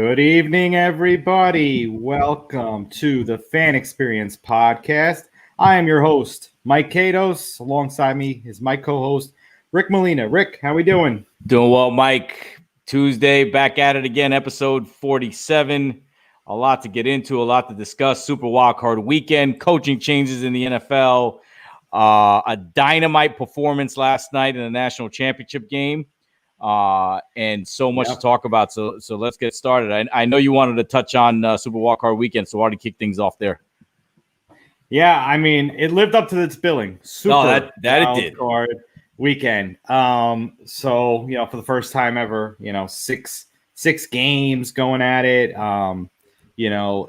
Good evening, everybody. Welcome to the Fan Experience Podcast. I am your host, Mike Katos. Alongside me is my co-host, Rick Molina. Rick, how we doing? Doing well, Mike. Tuesday, back at it again, episode 47. A lot to get into, a lot to discuss. Super Wildcard Weekend, coaching changes in the NFL, a dynamite performance last night in the national championship game, and so much to talk about. So let's get started. I know you wanted to touch on Super Wildcard Weekend, so I already kick things off there. Yeah, I mean, it lived up to its billing. Super that it did. Weekend. So for the first time ever, six games going at it.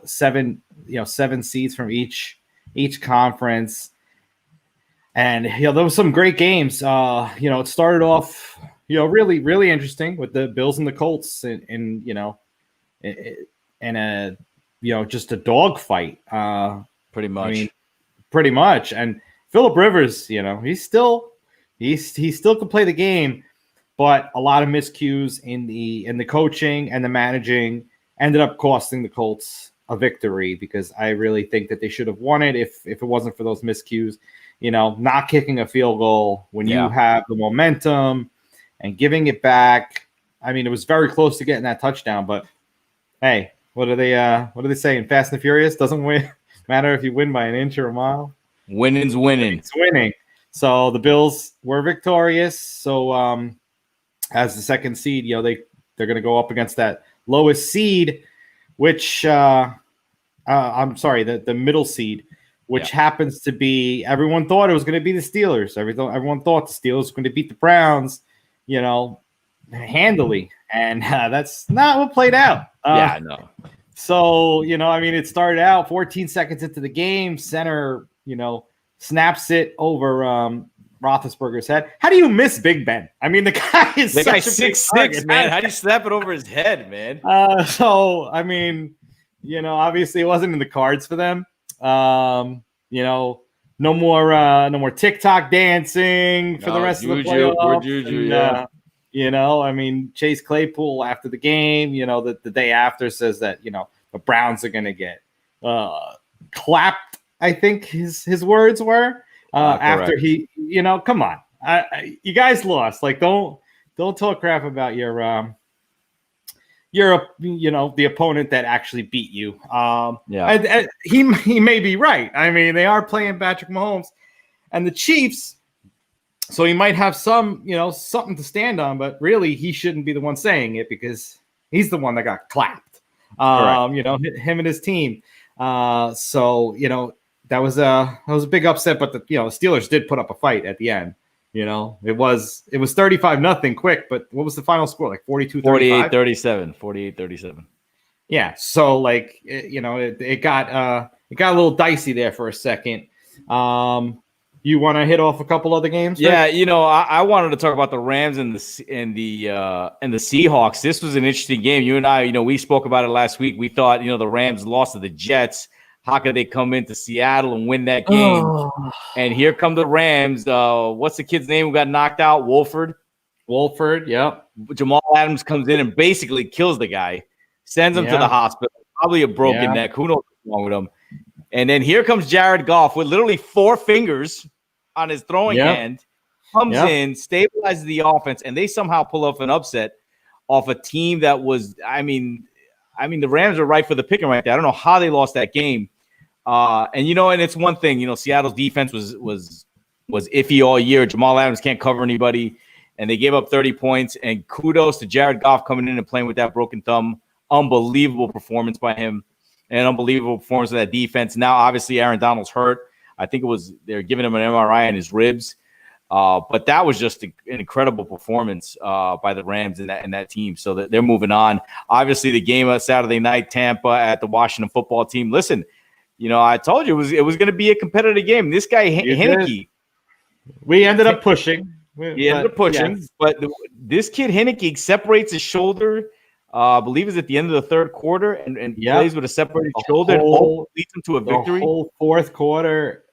Seven seeds from each conference, and there was some great games. It started off really, really interesting with the Bills and the Colts, and just a dogfight. Pretty much. And Phillip Rivers, he still can play the game, but a lot of miscues in the coaching and the managing ended up costing the Colts a victory, because I really think that they should have won it if it wasn't for those miscues. Not kicking a field goal when you have the momentum and giving it back. I mean, it was very close to getting that touchdown, but hey, what do they say in Fast and the Furious? Doesn't matter if you win by an inch or a mile. Winning's winning. It's winning. So the Bills were victorious. So as the second seed, they're going to go up against that lowest seed, which the middle seed, which happens to be, everyone thought it was going to be the Steelers. Everyone thought the Steelers were going to beat the Browns, handily. And that's not what played out. I know. So, it started out 14 seconds into the game. Center, snaps it over Roethlisberger's head. How do you miss Big Ben? I mean, the guy is such a 6'6", man. How do you snap it over his head, man? Obviously it wasn't in the cards for them. No more TikTok dancing for the rest of the playoffs. Chase Claypool after the game, the day after says that, the Browns are going to get clapped, I think his words were, after he, come on. You guys lost. Like, don't talk crap about your the opponent that actually beat you. And he may be right. I mean, they are playing Patrick Mahomes and the Chiefs, so he might have some, something to stand on, but really he shouldn't be the one saying it, because he's the one that got clapped. Him and his team. That was a big upset, but the Steelers did put up a fight at the end. It was 35-0 quick, but what was the final score? Like 42-35? 48-37. Yeah. So it got a little dicey there for a second. You want to hit off a couple other games? Yeah, I wanted to talk about the Rams and the Seahawks. This was an interesting game. You and I, we spoke about it last week. We thought, the Rams lost to the Jets. How could they come into Seattle and win that game? And here come the Rams. What's the kid's name who got knocked out? Wolford, yep. Jamal Adams comes in and basically kills the guy, sends him to the hospital, probably a broken neck. Who knows what's wrong with him? And then here comes Jared Goff with literally 4 fingers on his throwing hand, comes in, stabilizes the offense, and they somehow pull off an upset off a team that was, the Rams are right for the picking right there. I don't know how they lost that game. And it's one thing, Seattle's defense was iffy all year. Jamal Adams can't cover anybody, and they gave up 30 points. And kudos to Jared Goff coming in and playing with that broken thumb. Unbelievable performance by him. And unbelievable performance of that defense. Now, obviously, Aaron Donald's hurt. I think they're giving him an MRI on his ribs. But that was just an incredible performance by the Rams and that team. So that they're moving on. Obviously, the game of Saturday night, Tampa at the Washington football team. Listen, I told you it was going to be a competitive game. This guy, Heinicke. We ended up pushing. But this kid, Heinicke, separates his shoulder. I believe is at the end of the third quarter and plays with a separated shoulder and leads him to a victory. The whole fourth quarter,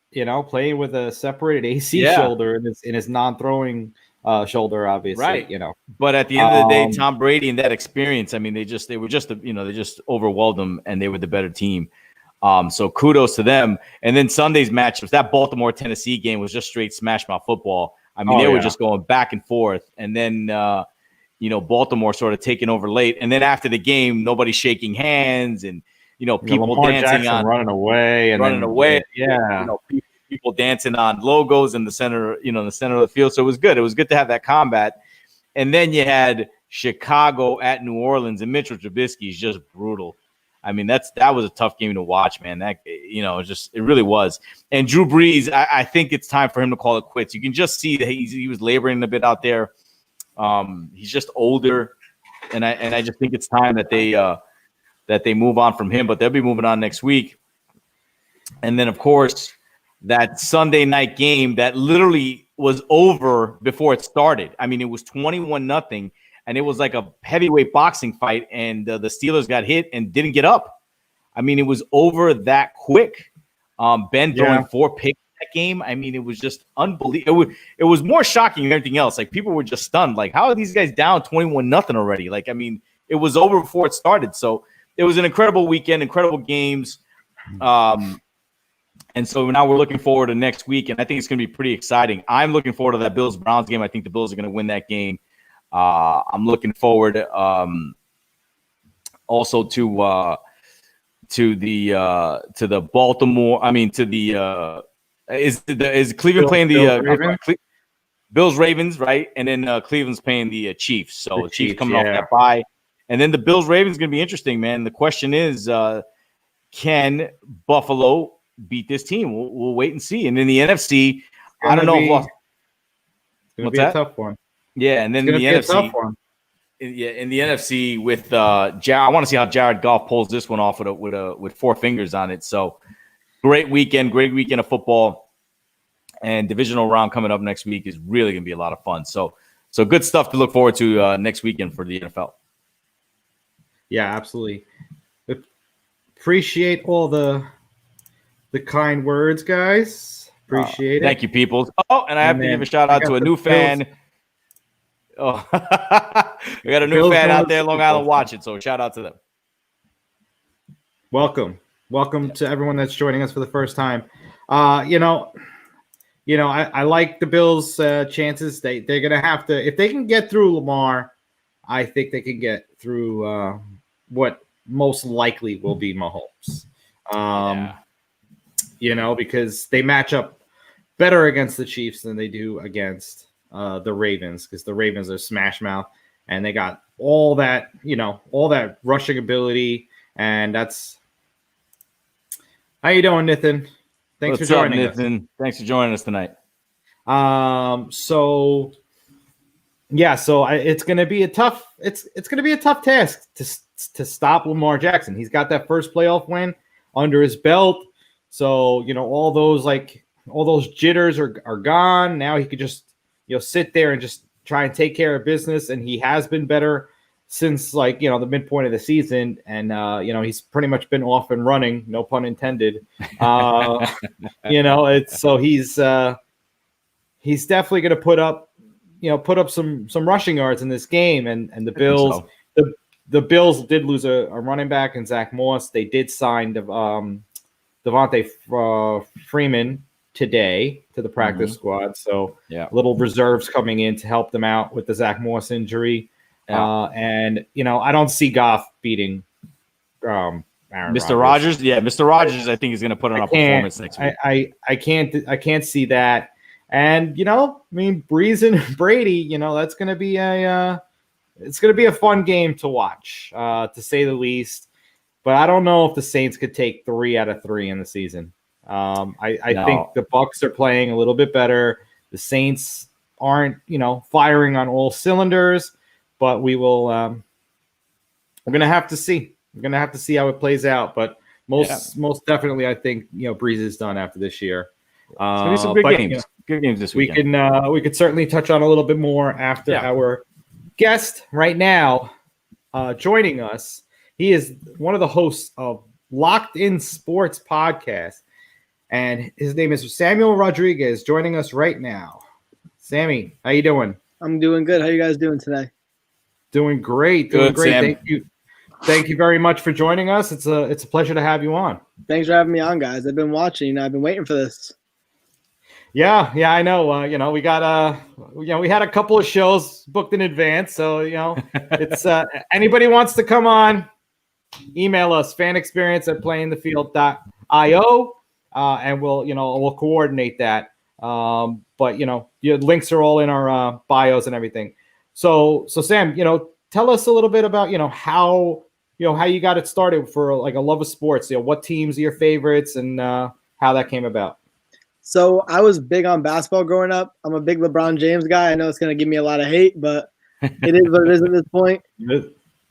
playing with a separated AC shoulder in his non-throwing shoulder, obviously. Right. You know, but at the end of the day, Tom Brady and that experience, I mean, they just overwhelmed them, and they were the better team. So kudos to them. And then Sunday's match was that Baltimore-Tennessee game was just straight smash mouth football. I mean, they were just going back and forth, and then Baltimore sort of taking over late, and then after the game, nobody shaking hands, and people Lamar dancing Jackson running away, yeah. People dancing on logos in the center, in the center of the field. So it was good. It was good to have that combat. And then you had Chicago at New Orleans, and Mitchell Trubisky is just brutal. I mean, that was a tough game to watch, man. That it really was. And Drew Brees, I think it's time for him to call it quits. You can just see that he was laboring a bit out there. He's just older, and I just think it's time that they move on from him. But they'll be moving on next week. And then, of course, that Sunday night game that literally was over before it started. I mean, it was 21-0, and it was like a heavyweight boxing fight, and the Steelers got hit and didn't get up. I mean, it was over that quick. Ben throwing 4 picks that game. I mean, it was just unbelievable. It was more shocking than anything else. Like, people were just stunned. Like, how are these guys down 21-0 already? Like, I mean, it was over before it started. So it was an incredible weekend, incredible games. And so now we're looking forward to next week, and I think it's going to be pretty exciting. I'm looking forward to that Bills-Browns game. I think the Bills are going to win that game. I'm looking forward also to the Baltimore. I mean, to the is Cleveland playing the Bills Ravens, right? And then Cleveland's playing the Chiefs. So the Chiefs coming off that bye, and then the Bills Ravens going to be interesting, man. The question is, can Buffalo beat this team? We'll wait and see. And in the NFC, I don't know. It's going to be a tough one. Yeah, and then in the NFC, in the NFC with I want to see how Jared Goff pulls this one off with 4 fingers on it. So great weekend of football, and divisional round coming up next week is really going to be a lot of fun. So good stuff to look forward to next weekend for the NFL. Yeah, absolutely. Appreciate all the kind words, guys. Appreciate it. Thank you, people. Oh, and I have to give a shout out to a new fan. Oh, we got a new fan out there in Long Island watching, so shout out to them. Welcome to everyone that's joining us for the first time. I like the Bills' chances. They're gonna have to, if they can get through Lamar, I think they can get through what most likely will be Mahomes. Because they match up better against the Chiefs than they do against the Ravens, because the Ravens are smash mouth, and they got all that rushing ability, and that's. How you doing, Nathan? Thanks for joining us. Thanks for joining us tonight. So it's going to be a tough. It's going to be a tough task to stop Lamar Jackson. He's got that first playoff win under his belt, so all those jitters are gone. Now he could just sit there and just try and take care of business, and he has been better since the midpoint of the season, and he's pretty much been off and running, no pun intended. It's so he's definitely going to put up some rushing yards in this game, and the Bills the Bills did lose a running back in Zach Moss. They did sign Devontae Freeman today to the practice squad, so little reserves coming in to help them out with the Zach Moss injury. And I don't see Goff beating Aaron Mr. Rodgers. Yeah, Mr. Rodgers, I think he's going to put on a performance next week. I can't see that. And Brees and Brady, that's going to be it's going to be a fun game to watch, to say the least. But I don't know if the Saints could take 3 out of 3 in the season. I think the Bucs are playing a little bit better. The Saints aren't, firing on all cylinders. But we will. We're gonna have to see. We're gonna have to see how it plays out. But most definitely, I think Brees is done after this year. It's gonna be some good games. Good games this weekend. We could certainly touch on a little bit more after our guest right now joining us. He is one of the hosts of Locked In Sports podcast, and his name is Samuel Rodriguez, joining us right now. Sammy, how you doing? I'm doing good. How you guys doing today? Doing great. Doing Good, great. Sam. Thank you. Thank you very much for joining us. It's a pleasure to have you on. Thanks for having me on, guys. I've been watching. I've been waiting for this. Yeah, I know. We got we had a couple of shows booked in advance, so it's anybody wants to come on, email us fanexperience@playingthefield.io, and we'll coordinate that. But your links are all in our bios and everything. So Sam, tell us a little bit about how you got it started for like a love of sports. What teams are your favorites and how that came about. So I was big on basketball growing up. I'm a big LeBron James guy. I know it's going to give me a lot of hate, but it is what it is at this point.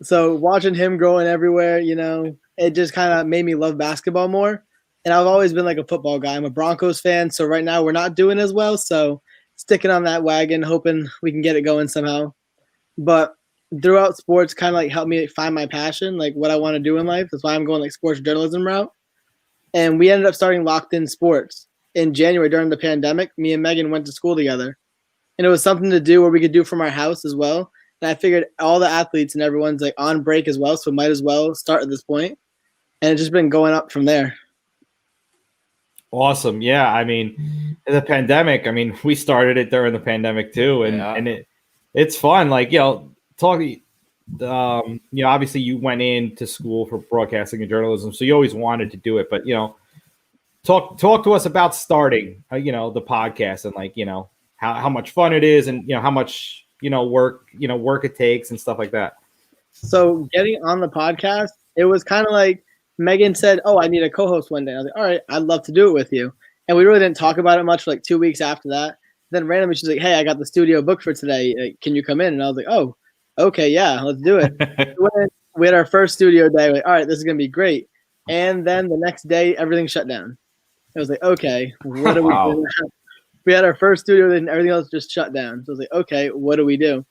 So watching him growing everywhere, it just kind of made me love basketball more. And I've always been like a football guy. I'm a Broncos fan. So right now we're not doing as well. So sticking on that wagon, hoping we can get it going somehow. But throughout sports kind of like helped me find my passion, like what I want to do in life. That's why I'm going like sports journalism route. And we ended up starting Locked In Sports. In January during the pandemic, me and Megan went to school together. And it was something to do where we could do from our house as well. And I figured all the athletes and everyone's like on break as well, so might as well start at this point. And it's just been going up from there. Awesome. Yeah. I mean, the pandemic, we started it during the pandemic too. And it's fun. Like, obviously you went into school for broadcasting and journalism, so you always wanted to do it, but talk to us about starting, the podcast and how much fun it is and, how much, work it takes and stuff like that. So getting on the podcast, it was kind of like Megan said, "Oh, I need a co-host one day." I was like, "All right, I'd love to do it with you." And we really didn't talk about it much for like 2 weeks after that. Then randomly she's like, "Hey, I got the studio booked for today. Can you come in?" And I was like, "Oh, okay, yeah, let's do it." We had our first studio day. We're like, all right, this is going to be great. And then the next day, everything shut down. I was like, okay, what do we do? We had our first studio and everything else just shut down. So I was like, okay, what do we do?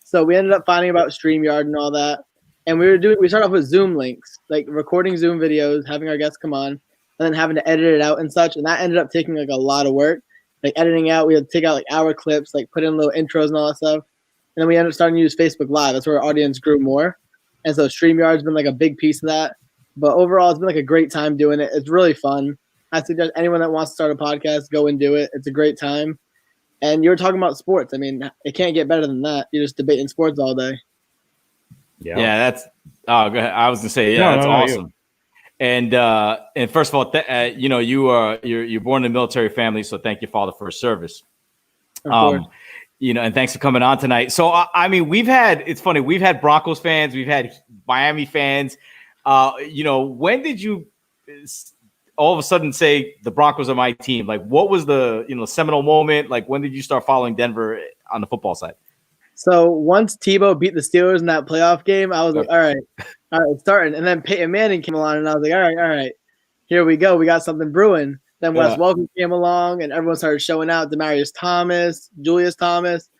So we ended up finding about StreamYard and all that. And we started off with Zoom links, like recording Zoom videos, having our guests come on, and then having to edit it out and such. And that ended up taking like a lot of work. Like editing out, we had to take out like our clips, like put in little intros and all that stuff. And then we ended up starting to use Facebook Live. That's where our audience grew more. And so StreamYard's been like a big piece of that. But overall, it's been like a great time doing it. It's really fun. I suggest anyone that wants to start a podcast, go and do it. It's a great time. And you were talking about sports. I mean, it can't get better than that. You're just debating sports all day. Yeah, that's – oh, go ahead. I was going to say, that's awesome. And first of all, you're born in a military family, so thank you, Father, for his service. And thanks for coming on tonight. So, we've had Broncos fans, we've had Miami fans. When did you all of a sudden say the Broncos are my team? Like, what was the seminal moment? Like, when did you start following Denver on the football side? So once Tebow beat the Steelers in that playoff game, I was like, all right, it's starting. And then Peyton Manning came along, and I was like, all right, here we go. We got something brewing. Then Wes Welker came along, and everyone started showing out. Demaryius Thomas, Julius Thomas.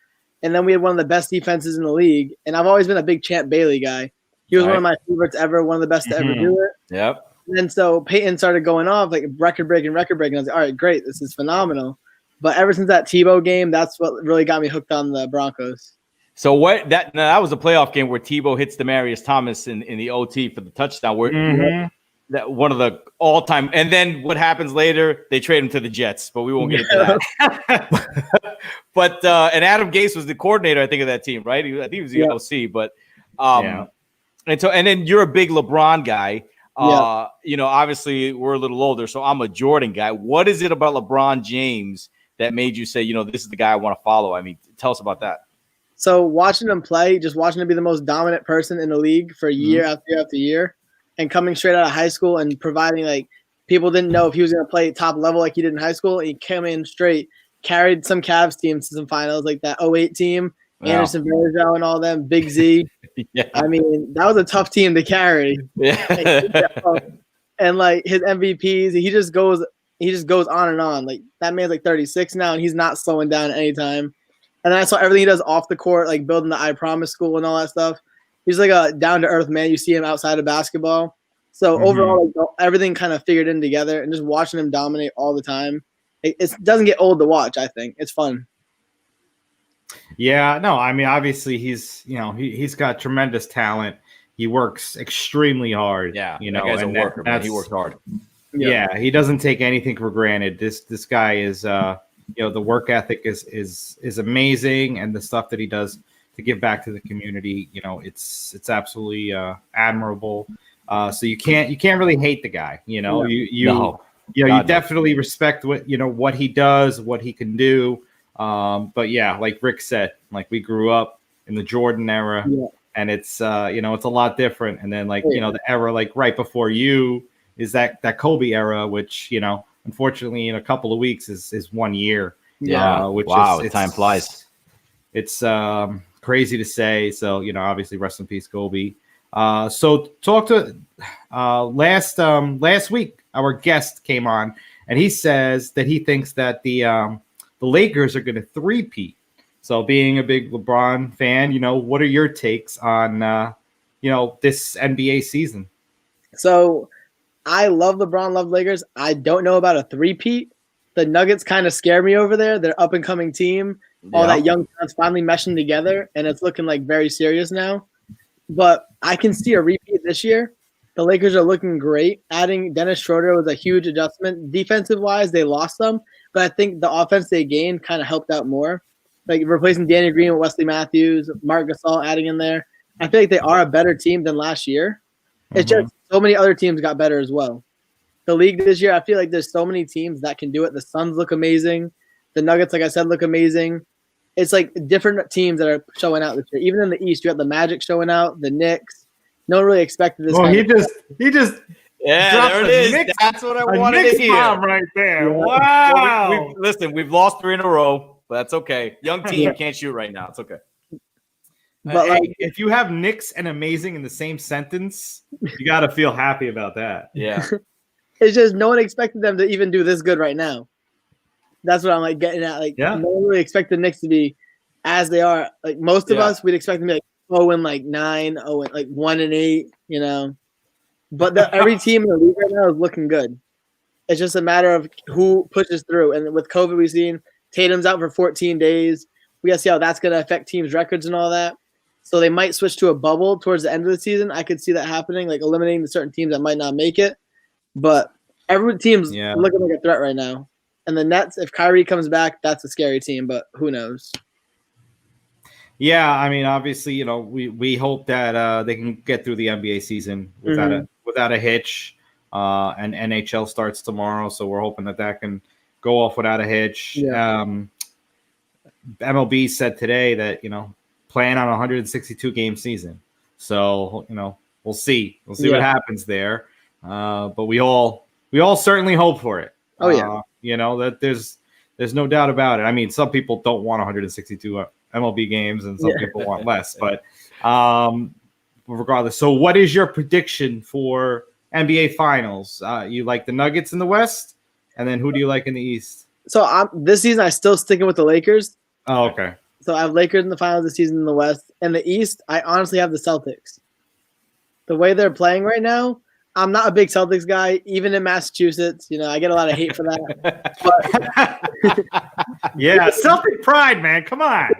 And then we had one of the best defenses in the league. And I've always been a big Champ Bailey guy. He was one of my favorites ever, one of the best to ever do it. Yep. And then so Peyton started going off, like record-breaking. I was like, all right, great. This is phenomenal. But ever since that Tebow game, that's what really got me hooked on the Broncos. So that was a playoff game where Tebow hits Demaryius Thomas in the OT for the touchdown. That one of the all-time. And then what happens later? They trade him to the Jets, but we won't get into that. But and Adam Gase was the coordinator, I think, of that team, right? I think he was the OC. But and then you're a big LeBron guy. Obviously we're a little older, so I'm a Jordan guy. What is it about LeBron James that made you say, this is the guy I want to follow? I mean, tell us about that. So watching him play, just watching him be the most dominant person in the league for year after year after year, and coming straight out of high school and providing, like, people didn't know if he was going to play top level like he did in high school. And he came in straight, carried some Cavs teams to some finals, like that 08 team, Anderson Varejao and all them, Big Z. I mean, that was a tough team to carry. And like his MVPs, he just goes on and on. Like, that man's like 36 now, and he's not slowing down at any time. And then I saw everything he does off the court, like building the I Promise school and all that stuff. He's like a down-to-earth man. You see him outside of basketball. So overall, like, everything kind of figured in together, and just watching him dominate all the time. It doesn't get old to watch, I think. It's fun. Yeah, no, I mean, obviously he's got tremendous talent. He works extremely hard. Yeah, you that know, guy's a and worker, man. He that's works hard. yeah, he doesn't take anything for granted. This guy is the work ethic is amazing, and the stuff that he does to give back to the community, it's absolutely admirable. So you can't really hate the guy. No. You definitely respect what he does, what he can do. But yeah, like Rick said, like we grew up in the Jordan era, and it's it's a lot different. And then the era like right before you is that Kobe era, which unfortunately in a couple of weeks is 1 year. Yeah, which time flies. It's crazy to say. So obviously rest in peace, Kobe. So talk to last week our guest came on and he says that he thinks that the Lakers are going to three-peat. So being a big LeBron fan, what are your takes on this NBA season? So I love LeBron, love Lakers. I don't know about a three-peat. The Nuggets kind of scare me over there. They're up and coming team. All that young talent's finally meshing together, and it's looking like very serious now. But I can see a repeat this year. The Lakers are looking great. Adding Dennis Schroeder was a huge adjustment. Defensive-wise, they lost some, but I think the offense they gained kind of helped out more. Like replacing Danny Green with Wesley Matthews, Marc Gasol adding in there. I feel like they are a better team than last year. It's just so many other teams got better as well. The league this year, I feel like there's so many teams that can do it. The Suns look amazing. The Nuggets, like I said, look amazing. It's like different teams that are showing out this year. Even in the East, you have the Magic showing out, the Knicks. No one really expected this. Well, he just there it is. Knicks, that's what I wanted to hear. Right there. Yeah. Wow. Listen, we've lost 3 in a row, but that's okay. Young team can't shoot right now. It's okay. But hey, if you have Knicks and amazing in the same sentence, you got to feel happy about that. Yeah. It's just no one expected them to even do this good right now. That's what I'm like getting at. Like, no one really expected the Knicks to be as they are. Like most of us, we'd expect them to be like 0-9, 1-8, But every team in the league right now is looking good. It's just a matter of who pushes through. And with COVID, we've seen Tatum's out for 14 days. We got to see how that's going to affect teams' records and all that. So they might switch to a bubble towards the end of the season. I could see that happening, like eliminating the certain teams that might not make it. But every team's looking like a threat right now. And the Nets, if Kyrie comes back, that's a scary team, but who knows? Yeah, I mean, obviously, we hope that they can get through the NBA season without a hitch. And NHL starts tomorrow, so we're hoping that can go off without a hitch. Yeah. MLB said today that plan on a 162 game season. So we'll see. We'll see what happens there. But we all certainly hope for it. Oh yeah. That there's no doubt about it. I mean, some people don't want 162 MLB games and some people want less, but regardless. So what is your prediction for NBA Finals? You like the Nuggets in the West, and then who do you like in the East? So this season, I'm still sticking with the Lakers. Oh, okay. So I have Lakers in the finals this season in the West. And the East, I honestly have the Celtics. The way they're playing right now, I'm not a big Celtics guy, even in Massachusetts. I get a lot of hate for that. Yeah, Celtic pride, man. Come on.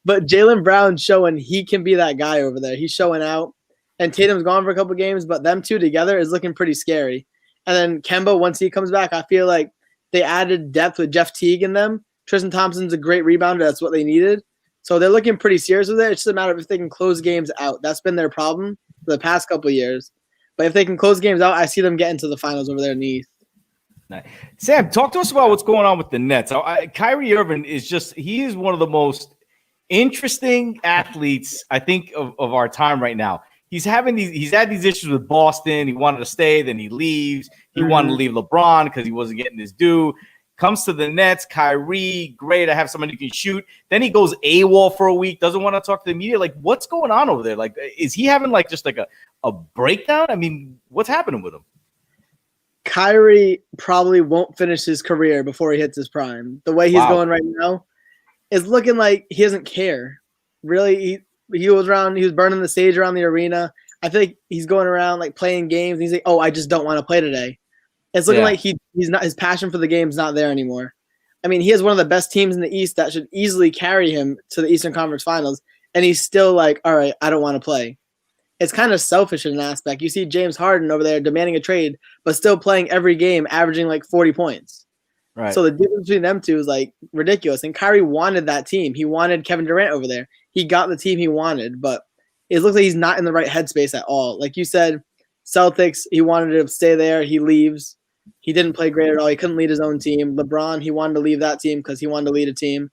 But Jaylen Brown's showing he can be that guy over there. He's showing out. And Tatum's gone for a couple games, but them two together is looking pretty scary. And then Kemba, once he comes back, I feel like they added depth with Jeff Teague in them. Tristan Thompson's a great rebounder. That's what they needed. So they're looking pretty serious with it. It's just a matter of if they can close games out. That's been their problem for the past couple of years. But if they can close games out, I see them getting to the finals over there in the East. Nice. Sam, talk to us about what's going on with the Nets. Kyrie Irving he is one of the most interesting athletes, I think, of our time right now. He's had these issues with Boston. He wanted to stay, then he leaves. He wanted to leave LeBron because he wasn't getting his due. Comes to the Nets, Kyrie, great. I have someone who can shoot. Then he goes AWOL for a week, doesn't want to talk to the media. Like, what's going on over there? Like, is he having just a breakdown? I mean, what's happening with him? Kyrie probably won't finish his career before he hits his prime. The way he's going right now is looking like he doesn't care. Really, he was burning the stage around the arena. I think he's going around playing games. And he's like, "Oh, I just don't want to play today." It's looking like he's not, his passion for the game is not there anymore. I mean, he has one of the best teams in the East that should easily carry him to the Eastern Conference Finals, and he's still like, all right, I don't want to play. It's kind of selfish in an aspect. You see James Harden over there demanding a trade, but still playing every game, averaging like 40 points. Right. So the difference between them two is like ridiculous. And Kyrie wanted that team. He wanted Kevin Durant over there. He got the team he wanted, but it looks like he's not in the right headspace at all. Like you said, Celtics, he wanted to stay there. He leaves. He didn't play great at all. He couldn't lead his own team. LeBron, he wanted to leave that team because he wanted to lead a team.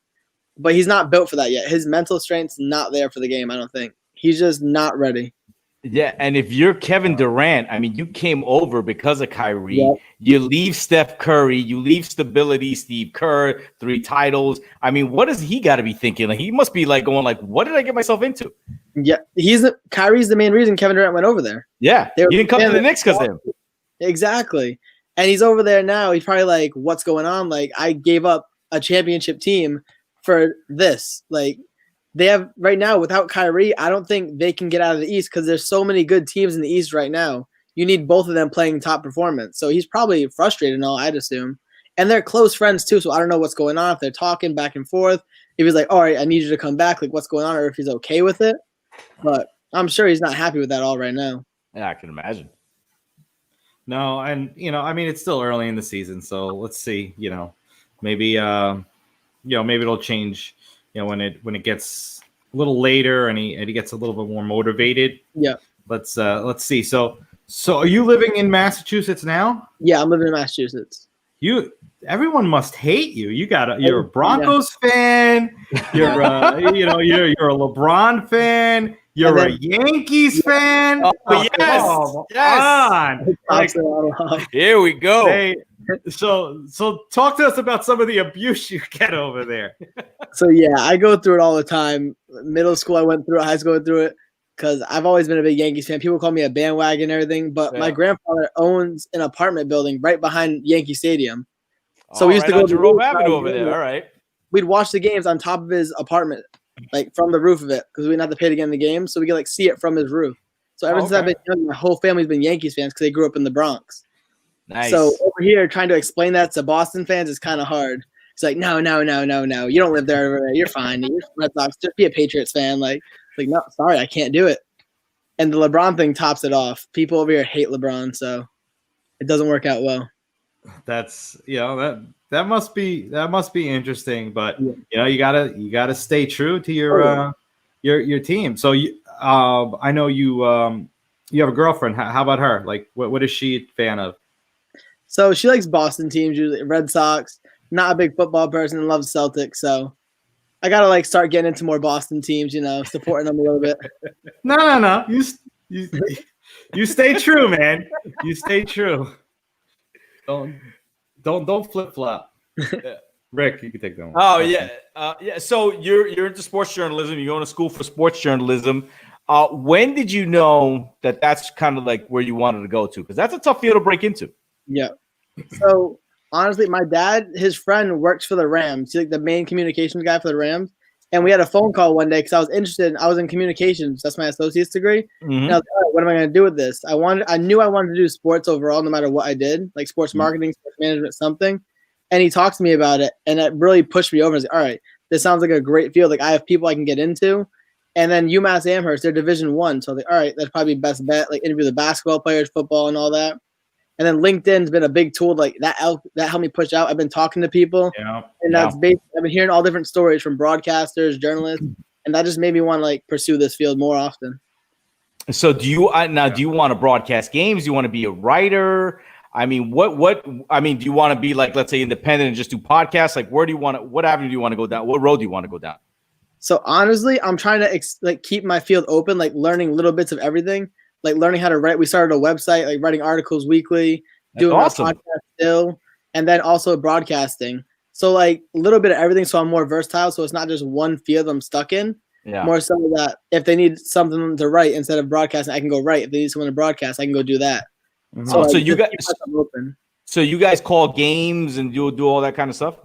But he's not built for that yet. His mental strength's not there for the game, I don't think. He's just not ready. Yeah, and if you're Kevin Durant, I mean, you came over because of Kyrie. Yep. You leave Steph Curry, you leave stability, Steve Kerr, 3 titles. I mean, what does he got to be thinking? Like, he must be like going like, what did I get myself into? Yeah, Kyrie's the main reason Kevin Durant went over there. Yeah, he didn't come to the Knicks because of him. Exactly. And he's over there now. He's probably like, what's going on? Like, I gave up a championship team for this. Like, they have right now without Kyrie, I don't think they can get out of the East because there's so many good teams in the East right now. You need both of them playing top performance. So he's probably frustrated and all, I'd assume. And they're close friends too, so I don't know what's going on. If they're talking back and forth, if he's like, all right, I need you to come back, like what's going on, or if he's okay with it. But I'm sure he's not happy with that all right now. Yeah, I can imagine. No, and I mean, it's still early in the season, so let's see. Maybe maybe it'll change. When it gets a little later and he gets a little bit more motivated. Yeah. Let's see. So are you living in Massachusetts now? Yeah, I'm living in Massachusetts. Everyone must hate you. You're a Broncos fan. You're you're a LeBron fan. You're a Yankees fan. Oh yes. Like, here we go. So talk to us about some of the abuse you get over there. So yeah, I go through it all the time. Middle school, I went through it. High school, I went through it because I've always been a big Yankees fan. People call me a bandwagon and everything, but my grandfather owns an apartment building right behind Yankee Stadium. So we used to go to Jerome Avenue over there. All right. We'd watch the games on top of his apartment, like from the roof of it, because we didn't have to pay to get in the game, so we could like see it from his roof. So ever since I've been young, my whole family's been Yankees fans because they grew up in the Bronx. Nice. So over here, trying to explain that to Boston fans is kind of hard. It's like, no. You don't live there. You're fine. You're Red Sox. Just be a Patriots fan. Like, no, sorry, I can't do it. And the LeBron thing tops it off. People over here hate LeBron, so it doesn't work out well. That's that must be interesting, but you gotta stay true to your team. So I know you have a girlfriend. How about her? Like, what is she a fan of? So she likes Boston teams, usually Red Sox. Not a big football person, loves Celtics. So I gotta start getting into more Boston teams, supporting them a little bit. No. You stay true, man. You stay true. Don't flip flop. Rick, you can take that one. Oh yeah. So you're into sports journalism. You're going to school for sports journalism. When did you know that that's kind of like where you wanted to go to? Because that's a tough field to break into. Yeah. So honestly, my dad, his friend works for the Rams. He's like the main communications guy for the Rams. And we had a phone call one day because I was interested. I was in communications. That's my associate's degree. Mm-hmm. And I was like, all right, what am I going to do with this? I knew I wanted to do sports overall, no matter what I did, like sports marketing, sports management, something. And he talked to me about it, and it really pushed me over. I was like, all right, this sounds like a great field. Like I have people I can get into. And then UMass Amherst, they're Division I. So I was like, all right, that's probably best bet. Like interview the basketball players, football, and all that. And then LinkedIn's been a big tool like that helped me push out. I've been talking to people, and that's basically, I've been hearing all different stories from broadcasters, journalists, and that just made me want to pursue this field more often. So do you want to broadcast games? Do you want to be a writer? I mean, do you want to be let's say independent and just do podcasts? Like, what avenue do you want to go down? What road do you want to go down? So honestly, I'm trying to keep my field open, learning little bits of everything. Learning how to write. We started a website, writing articles weekly, doing awesome. a podcast still, and then also broadcasting. So a little bit of everything. So I'm more versatile. So it's not just one field I'm stuck in. Yeah. More so that if they need something to write instead of broadcasting, I can go write. If they need someone to broadcast, I can go do that. Mm-hmm. So you guys call games and do all that kind of stuff?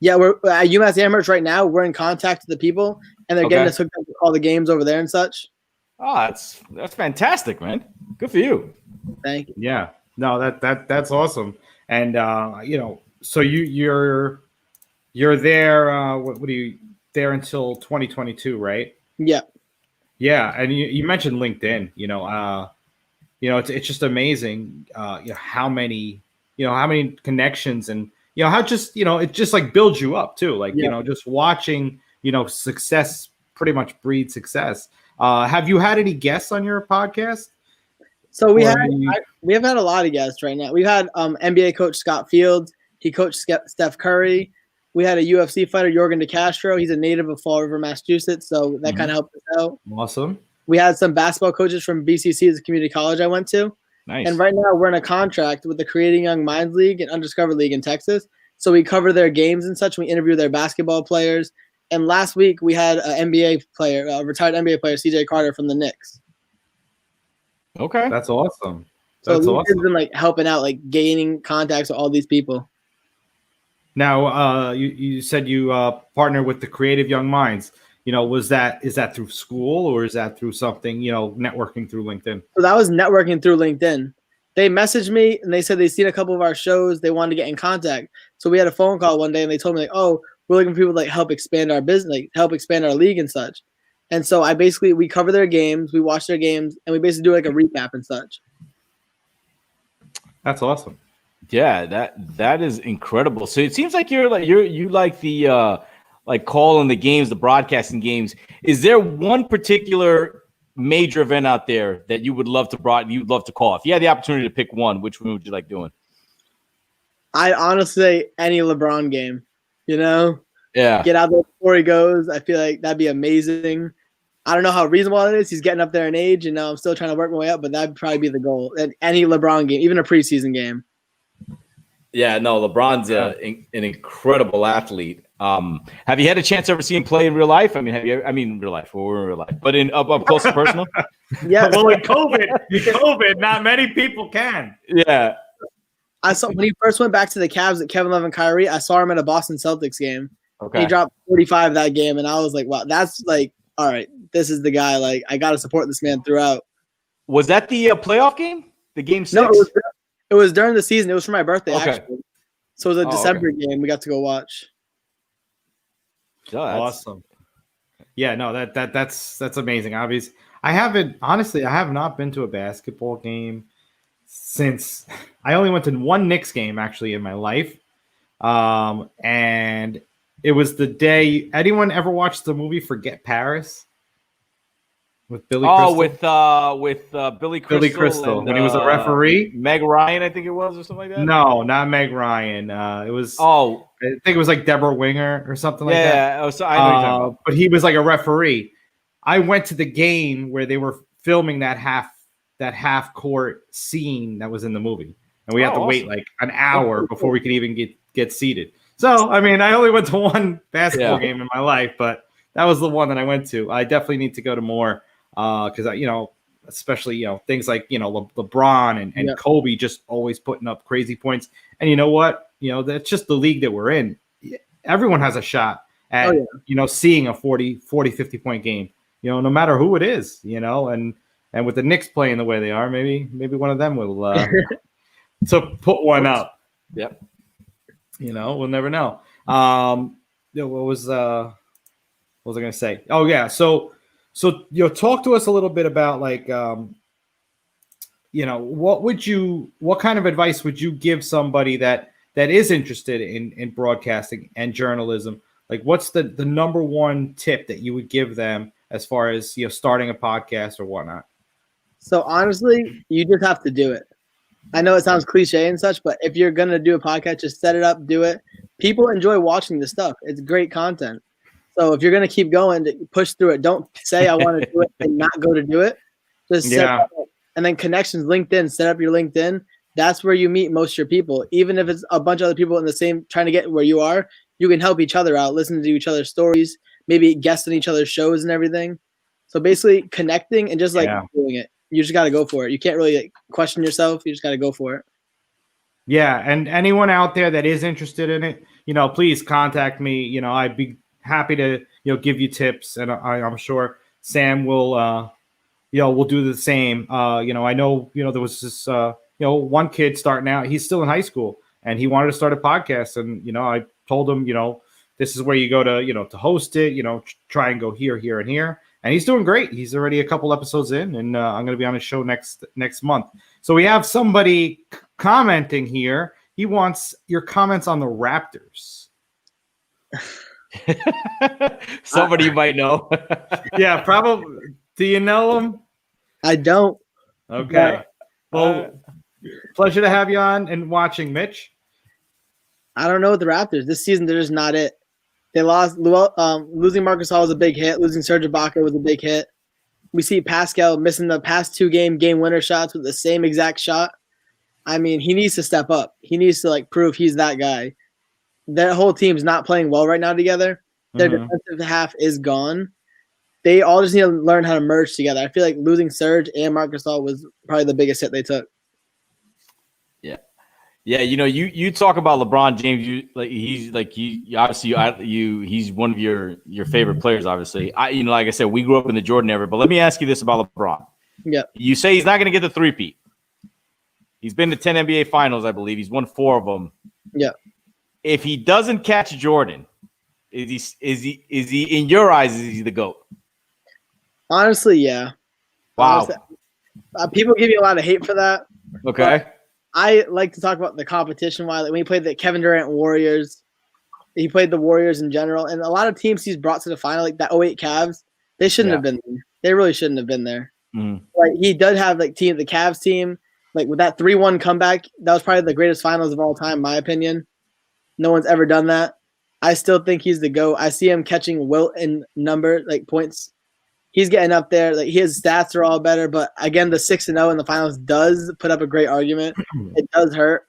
Yeah, we're at UMass Amherst right now. We're in contact with the people, and they're getting us hooked up to call the games over there and such. Oh, that's fantastic, man. Good for you. Thank you. Yeah. No, that's awesome. And so You're there. What are you there until 2022, right? Yeah. Yeah, and you mentioned LinkedIn. It's just amazing. How many connections, and how just it just like builds you up too. Like just watching success pretty much breeds success. Have you had any guests on your podcast? So we have had a lot of guests right now. We've had NBA coach Scott Fields. He coached Steph Curry. We had a UFC fighter, Yorgan De Castro. He's a native of Fall River, Massachusetts, so that kind of helped us out. Awesome. We had some basketball coaches from BCC, the community college I went to. Nice. And right now we're in a contract with the Creating Young Minds League and Undiscovered League in Texas. So we cover their games and such. We interview their basketball players. And last week we had an NBA player, a retired NBA player, CJ Carter from the Knicks. Okay. That's awesome. So LinkedIn's been like helping out, like gaining contacts with all these people. Now, you said you partner with the Creative Young Minds. Is that through school, or is that through something, networking through LinkedIn? So that was networking through LinkedIn. They messaged me and they said they'd seen a couple of our shows. They wanted to get in contact. So we had a phone call one day and they told me like, oh, we're looking for people to like help expand our business, like help expand our league and such. And so we cover their games, we watch their games, and we basically do like a recap and such. That's awesome. Yeah, that is incredible. So it seems like you like the like calling the games, the broadcasting games. Is there one particular major event out there that you'd love to call? If you had the opportunity to pick one, which one would you like doing? I'd honestly say any LeBron game. Yeah. Get out there before he goes. I feel like that'd be amazing. I don't know how reasonable it is. He's getting up there in age, and I'm still trying to work my way up, but that'd probably be the goal. At any LeBron game, even a preseason game. Yeah, no, LeBron's an incredible athlete. Have you had a chance to ever see him play in real life? I mean, in real life, we're in real life, but in up close and personal. Yeah. Well, in COVID, not many people can. Yeah. I saw when he first went back to the Cavs at Kevin Love and Kyrie. I saw him at a Boston Celtics game. Okay. He dropped 45 that game, and I was like, wow, that's like, all right, this is the guy. Like, I got to support this man throughout. Was that the playoff game? The game 6? No, it was during the season. It was for my birthday, actually. So it was a December game. We got to go watch. Oh, awesome. Yeah, no, that's amazing. Obviously, I have not been to a basketball game since I only went to one Knicks game actually in my life. And it was the day. Anyone ever watched the movie Forget Paris? With Billy Crystal? With Billy Crystal. Billy Crystal, when he was a referee. Meg Ryan, I think it was, or something like that. No, not Meg Ryan. It was. Oh, I think it was like Deborah Winger or something like that. Yeah, I know you're talking about. But he was like a referee. I went to the game where they were filming that half court scene that was in the movie, and we had to wait like an hour before we could even get seated. So I mean, I only went to one basketball game in my life, but that was the one that I went to. I definitely need to go to more. Because especially things like LeBron and Kobe just always putting up crazy points, and you know what, that's just the league that we're in. Everyone has a shot at seeing a 50 point game, no matter who it is, and with the Knicks playing the way they are, maybe one of them will to put one up. Yep. We'll never know. What was I gonna say? Oh yeah, so talk to us a little bit about like, what kind of advice would you give somebody that is interested in broadcasting and journalism? Like, what's the number one tip that you would give them as far as, starting a podcast or whatnot? So honestly, you just have to do it. I know it sounds cliche and such, but if you're going to do a podcast, just set it up, do it. People enjoy watching this stuff. It's great content. So if you're going to keep going, push through it. Don't say I want to do it and not go to do it. Just set up. And then connections, LinkedIn, set up your LinkedIn. That's where you meet most of your people. Even if it's a bunch of other people in the same, trying to get where you are, you can help each other out, listen to each other's stories, maybe guest on each other's shows and everything. So basically connecting and just doing it. You just got to go for it. You can't really question yourself. You just got to go for it. Yeah. And anyone out there that is interested in it, please contact me. I'd be happy to give you tips, and I'm sure Sam will will do the same. I know there was this one kid starting out. He's still in high school and he wanted to start a podcast, and I told him this is where you go to, to host it, try and go here, here, and here. And he's doing great. He's already a couple episodes in, and I'm going to be on his show next month. So we have somebody commenting here. He wants your comments on the Raptors. Somebody you might know. Yeah, probably. Do you know him? I don't. Okay. Well, pleasure to have you on and watching, Mitch. I don't know with the Raptors. This season, they're just not it. They lost. Losing Marc Gasol was a big hit. Losing Serge Ibaka was a big hit. We see Pascal missing the past 2 game winner shots with the same exact shot. I mean, he needs to step up. He needs to prove he's that guy. That whole team's not playing well right now together. Their defensive half is gone. They all just need to learn how to merge together. I feel like losing Serge and Marc Gasol was probably the biggest hit they took. Yeah, you talk about LeBron James. He's one of your favorite players. Obviously, like I said, we grew up in the Jordan era. But let me ask you this about LeBron. Yeah, you say he's not going to get the three-peat. He's been to 10 NBA Finals, I believe. He's won 4 of them. Yeah. If he doesn't catch Jordan, is he in your eyes? Is he the GOAT? Honestly, yeah. Wow. People give you a lot of hate for that. Okay. I like to talk about the competition. When he played the Kevin Durant Warriors, he played the Warriors in general, and a lot of teams he's brought to the final, like that 08 Cavs, they shouldn't have been there. They really shouldn't have been there. Mm-hmm. He does have the Cavs team, with that 3-1 comeback. That was probably the greatest finals of all time, in my opinion. No one's ever done that. I still think he's the GOAT. I see him catching Wilt in points. He's getting up there. His stats are all better, but again, the 6-0 in the finals does put up a great argument. It does hurt,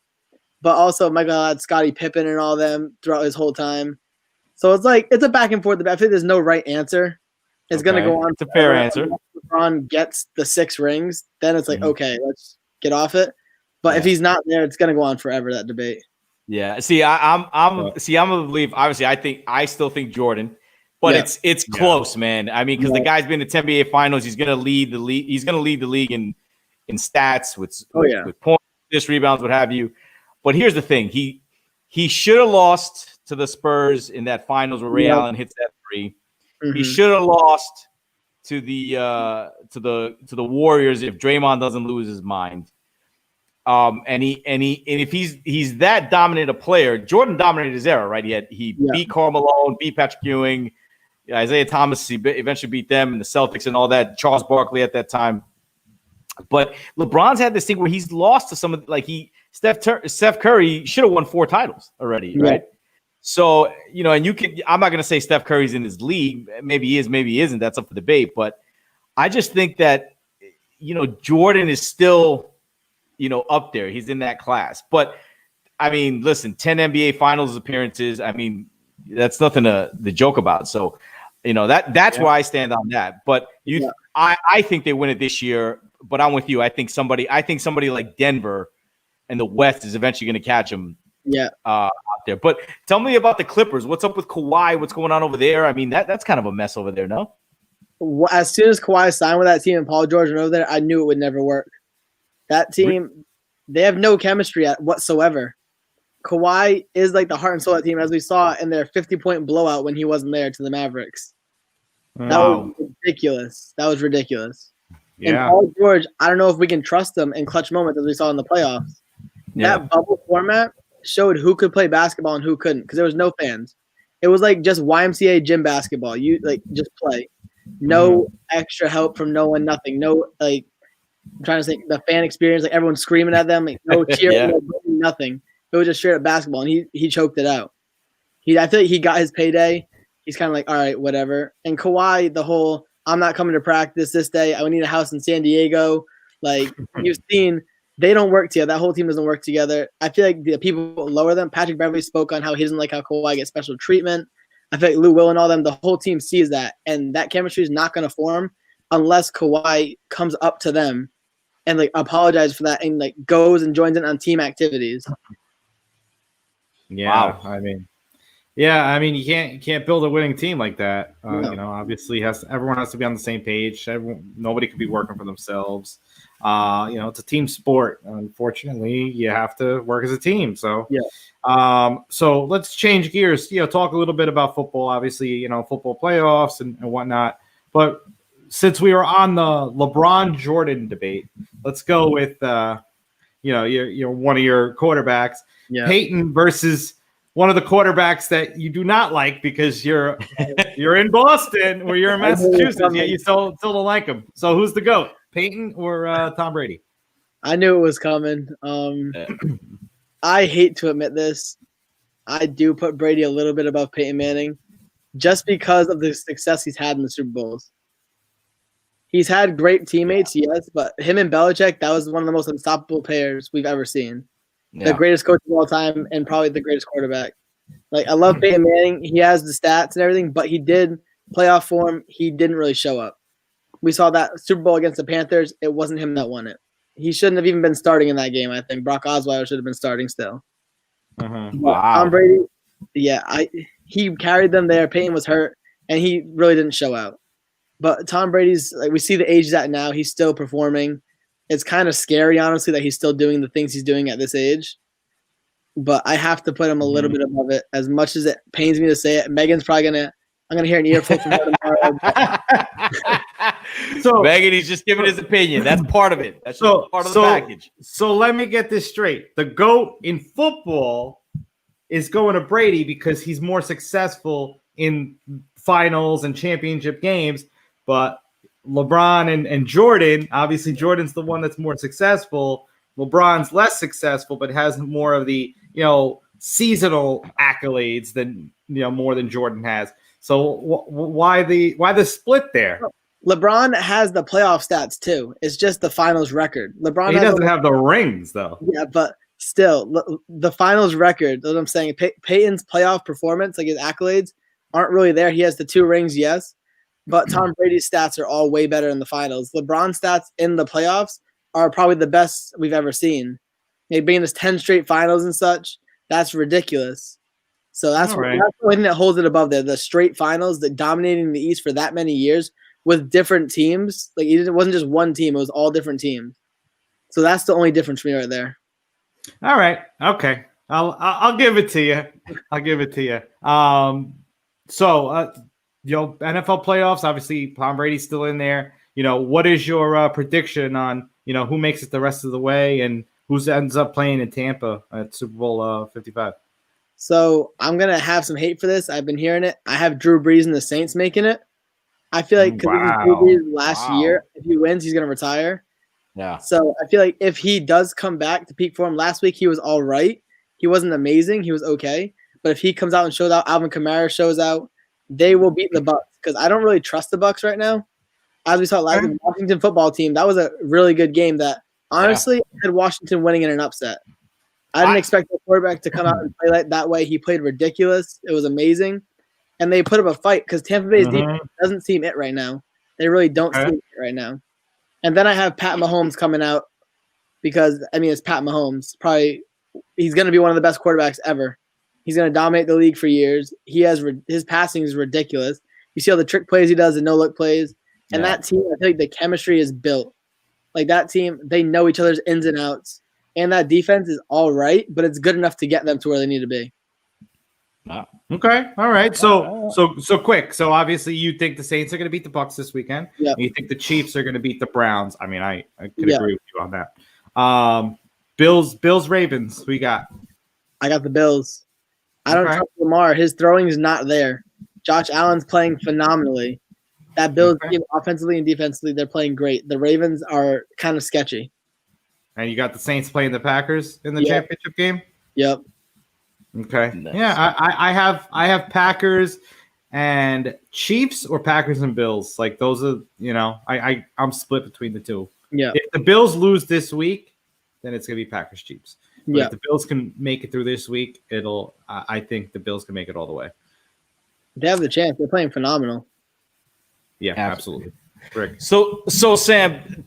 but also Michael had Scottie Pippen and all them throughout his whole time. So it's a back and forth. I think there's no right answer. It's going to go on. It's a fair answer. If LeBron gets the 6 rings, then it's okay, let's get off it. But if he's not there, it's going to go on forever, that debate. Yeah. See, I'm going to believe. Obviously, I still think Jordan. But it's close, man. I mean, because the guy's been to 10 NBA Finals. He's going to lead the league. He's going to lead the league in stats with points, assists, rebounds, what have you. But here's the thing: he should have lost to the Spurs in that Finals where Ray Allen hits that 3. Mm-hmm. He should have lost to the Warriors if Draymond doesn't lose his mind. And if he's that dominant a player, Jordan dominated his era, right? He beat Karl Malone, beat Patrick Ewing, Isaiah Thomas. He eventually beat them and the Celtics and all that. Charles Barkley at that time. But LeBron's had this thing where he's lost to some of Steph Curry should have won 4 titles already, right? So and I'm not going to say Steph Curry's in his league. Maybe he is, maybe he isn't. That's up for debate. But I just think that Jordan is still up there. He's in that class. But I mean, listen, 10 NBA Finals appearances. I mean, that's nothing to joke about. So, that's where I stand on that. But I think they win it this year. But I'm with you. I think somebody like Denver and the West is eventually going to catch them. Out there. But tell me about the Clippers. What's up with Kawhi? What's going on over there? I mean, that's kind of a mess over there, no? As soon as Kawhi signed with that team and Paul George went over there, I knew it would never work. That team, they have no chemistry whatsoever. Kawhi is the heart and soul of that team, as we saw in their 50-point blowout when he wasn't there to the Mavericks. That was ridiculous. Yeah. And Paul George, I don't know if we can trust him in clutch moments as we saw in the playoffs. Yeah. That bubble format showed who could play basketball and who couldn't because there was no fans. It was just YMCA gym basketball. You just play. No extra help from no one, nothing. No I'm trying to think the fan experience, everyone screaming at them, no cheering, no nothing. It was just straight up basketball, and he choked it out. I feel like he got his payday. He's kind of all right, whatever. And Kawhi, the whole I'm not coming to practice this day. I need a house in San Diego. You've seen, they don't work together. That whole team doesn't work together. I feel like the people lower them. Patrick Beverley spoke on how he doesn't like how Kawhi gets special treatment. I feel like Lou Will and all them, the whole team sees that, and that chemistry is not going to form unless Kawhi comes up to them and apologize for that and goes and joins in on team activities. Yeah, wow. I mean, you can't build a winning team like that. No. Obviously everyone has to be on the same page. Nobody could be working for themselves. It's a team sport. Unfortunately, you have to work as a team. So, so let's change gears. Talk a little bit about football. Obviously, football playoffs and whatnot. But since we were on the LeBron Jordan debate, let's go with you're one of your quarterbacks, Peyton versus one of the quarterbacks that you do not like because you're in Boston or you're in Massachusetts, yet you still don't like him. So who's the GOAT, Peyton or Tom Brady? I knew it was coming. I hate to admit this. I do put Brady a little bit above Peyton Manning just because of the success he's had in the Super Bowls. He's had great teammates, yes, but him and Belichick, that was one of the most unstoppable pairs we've ever seen. The greatest coach of all time and probably the greatest quarterback. Like, I love Peyton Manning. He has the stats and everything, but he did playoff form. He didn't really show up. We saw that Super Bowl against the Panthers. It wasn't him that won it. He shouldn't have even been starting in that game, I think. Brock Osweiler should have been starting still. Wow. Tom Brady, he carried them there. Peyton was hurt, and he really didn't show out. But Tom Brady's, like, we see the age he's at now. He's still performing. It's kind of scary, honestly, that he's still doing the things he's doing at this age. But I have to put him a little bit above it. As much as it pains me to say it, Megan's probably I'm gonna hear an earful from her tomorrow. So Megan, he's just giving his opinion. That's part of it. That's just part of the package. So let me get this straight. The GOAT in football is going to Brady because he's more successful in finals and championship games. But LeBron and Jordan, obviously Jordan's the one that's more successful. LeBron's less successful, but has more of the, seasonal accolades than, more than Jordan has. So why the split there? LeBron has the playoff stats too. It's just the finals record. LeBron doesn't have the rings though. Yeah, but still, the finals record. That's what I'm saying. Peyton's playoff performance, like his accolades, aren't really there. He has the 2 rings, yes. But Tom Brady's stats are all way better in the finals. LeBron's stats in the playoffs are probably the best we've ever seen. Being this 10 straight finals and such, that's ridiculous. So that's the only thing that holds it above there. The straight finals, the dominating the East for that many years with different teams. Like, it wasn't just one team; it was all different teams. So that's the only difference for me right there. All right, okay, I'll give it to you. I'll give it to you. NFL playoffs, obviously Tom Brady's still in there. What is your prediction on, who makes it the rest of the way and who ends up playing in Tampa at Super Bowl 55? So I'm going to have some hate for this. I've been hearing it. I have Drew Brees and the Saints making it. I feel like because this is Drew Brees last year, if he wins, he's going to retire. Yeah. So I feel like if he does come back to peak form, last week he was all right. He wasn't amazing. He was okay. But if he comes out and shows out, Alvin Kamara shows out, they will beat the Bucs because I don't really trust the Bucs right now. As we saw last week, the Washington football team, that was a really good game that honestly had Washington winning in an upset. I didn't expect the quarterback to come out and play that way. He played ridiculous. It was amazing. And they put up a fight because Tampa Bay's defense doesn't seem it right now. They really don't seem it right now. And then I have Pat Mahomes coming out because, it's Pat Mahomes. He's going to be one of the best quarterbacks ever. He's going to dominate the league for years. His passing is ridiculous. You see all the trick plays he does, the no-look plays. And that team, I feel like the chemistry is built. Like, that team, they know each other's ins and outs. And that defense is all right, but it's good enough to get them to where they need to be. Okay. All right. So quick. So obviously you think the Saints are going to beat the Bucs this weekend. Yeah. You think the Chiefs are going to beat the Browns. I could agree with you on that. Bills, Ravens. We got. I got the Bills. I don't trust Lamar. His throwing is not there. Josh Allen's playing phenomenally. That Bills team, offensively and defensively, they're playing great. The Ravens are kind of sketchy. And you got the Saints playing the Packers in the championship game? Yep. Okay. Nice. Yeah, I have Packers and Chiefs or Packers and Bills. Like, those are, I'm split between the two. Yeah. If the Bills lose this week, then it's going to be Packers Chiefs. But if the Bills can make it through this week, I think the Bills can make it all the way. They have the chance. They're playing phenomenal. Yeah, absolutely. Rick. So Sam,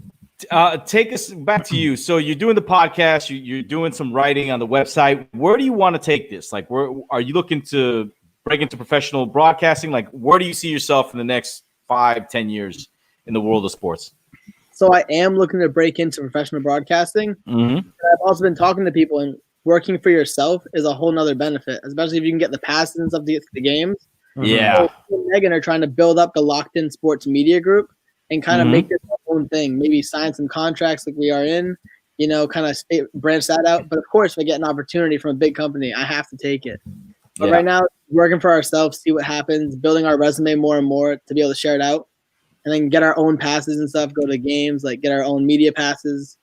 take us back to you. So you're doing the podcast, you're doing some writing on the website. Where do you want to take this? Like, where are you looking to break into professional broadcasting? Like, where do you see yourself in the next 5-10 years in the world of sports? So I am looking to break into professional broadcasting. Mm-hmm. I've also been talking to people, and working for yourself is a whole nother benefit, especially if you can get the passes and stuff to get to the games. Yeah. So me and Megan are trying to build up the Locked In Sports Media Group and kind of make this our own thing. Maybe sign some contracts like we are in, kind of branch that out. But of course, if I get an opportunity from a big company, I have to take it. But right now, working for ourselves, see what happens, building our resume more and more to be able to share it out, and then get our own passes and stuff, go to games, like get our own media passes.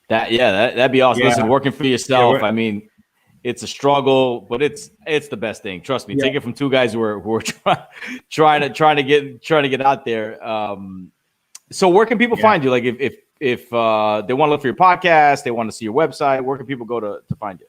That'd be awesome. Yeah. Listen, working for yourself, I mean, it's a struggle, but it's the best thing. Trust me. Take it from two guys who are trying to get out there. So where can people find you? Like if they want to look for your podcast, they want to see your website, where can people go to find you?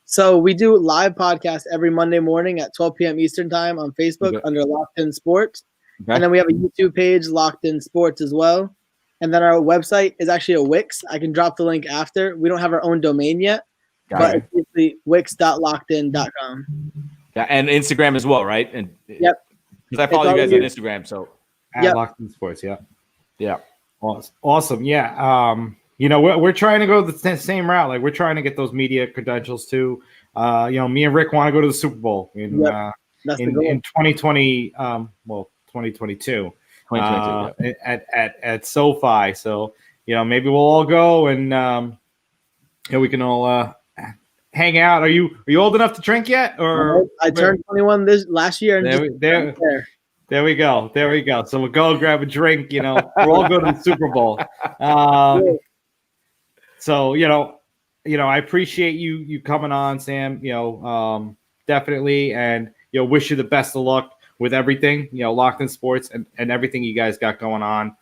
So we do live podcasts every Monday morning at 12 p.m. Eastern time on Facebook under Locked In Sports. Okay. And then we have a YouTube page, Locked In Sports, as well. And then our website is actually a Wix. I can drop the link after. We don't have our own domain yet, but it's basically wix.lockedin.com. Yeah, and Instagram as well, right? And yep. Because I follow you guys on Instagram, so at Locked In Sports, yeah. Awesome. Yeah. We're trying to go the same route. Like we're trying to get those media credentials too. Me and Rick want to go to the Super Bowl in 2020. 2022. At SoFi. So maybe we'll all go and we can all hang out. Are you old enough to drink yet? Or I turned 21 last year. And there we go. So we'll go grab a drink. We'll all go to the Super Bowl. So I appreciate you coming on, Sam. Definitely, and wish you the best of luck with everything. Locked In Sports and everything you guys got going on.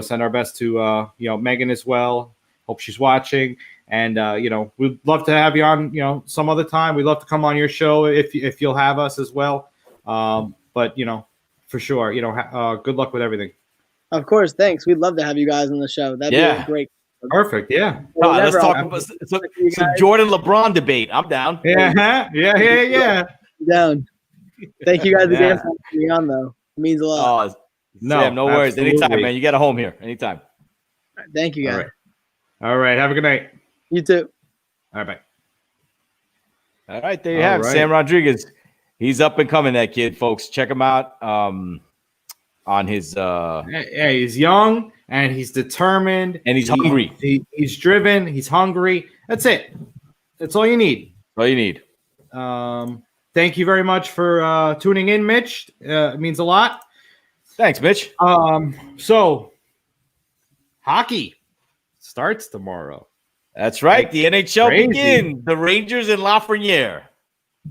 Send our best to Megan as well. Hope she's watching, and we'd love to have you on. Some other time. We'd love to come on your show if you'll have us as well. But for sure, good luck with everything. Of course, thanks. We'd love to have you guys on the show. That'd be great. Perfect. Yeah. Let's talk about some Jordan LeBron debate. I'm down. Yeah. Down. Thank you guys again for being on, though. It means a lot. No worries. Anytime, man. You got a home here. Anytime. Right, thank you, guys. All right. Have a good night. You too. All right. Bye. All right. There you have it. Sam Rodriguez. He's up and coming, that kid, folks. Check him out on his he's young and he's determined and he's hungry. He's driven. He's hungry. That's it. That's all you need. Thank you very much for tuning in, Mitch. It means a lot. Thanks, Mitch. So hockey starts tomorrow. That's right. The NHL begins. The Rangers in Lafreniere.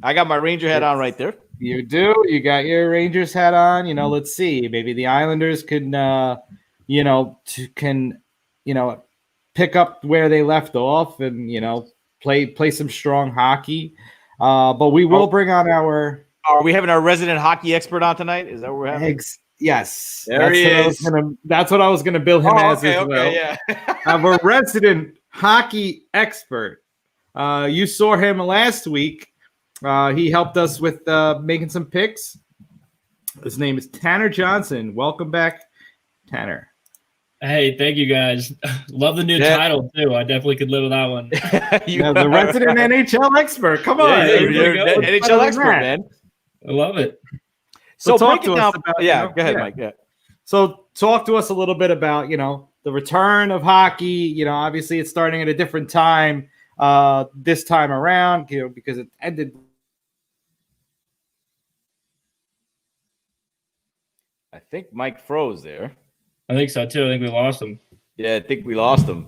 I got my Ranger hat on right there. You do. You got your Rangers hat on. Let's see. Maybe the Islanders can pick up where they left off and play some strong hockey. But we will bring on our. Are we having our resident hockey expert on tonight? Is that what we're having? Yes. There he is. That's what I was going to bill him as well. Yeah. I'm a resident hockey expert. You saw him last week. He helped us with making some picks. His name is Tanner Johnson. Welcome back, Tanner. Hey, thank you guys. Love the new title too. I definitely could live with that one. The resident NHL expert. Come on, you're an NHL expert, man. I love it. So break it down. Go ahead, Mike. Yeah. So talk to us a little bit about the return of hockey. Obviously it's starting at a different time this time around. Because it ended. I think Mike froze there. I think so too. I think we lost him. Yeah, I think we lost him.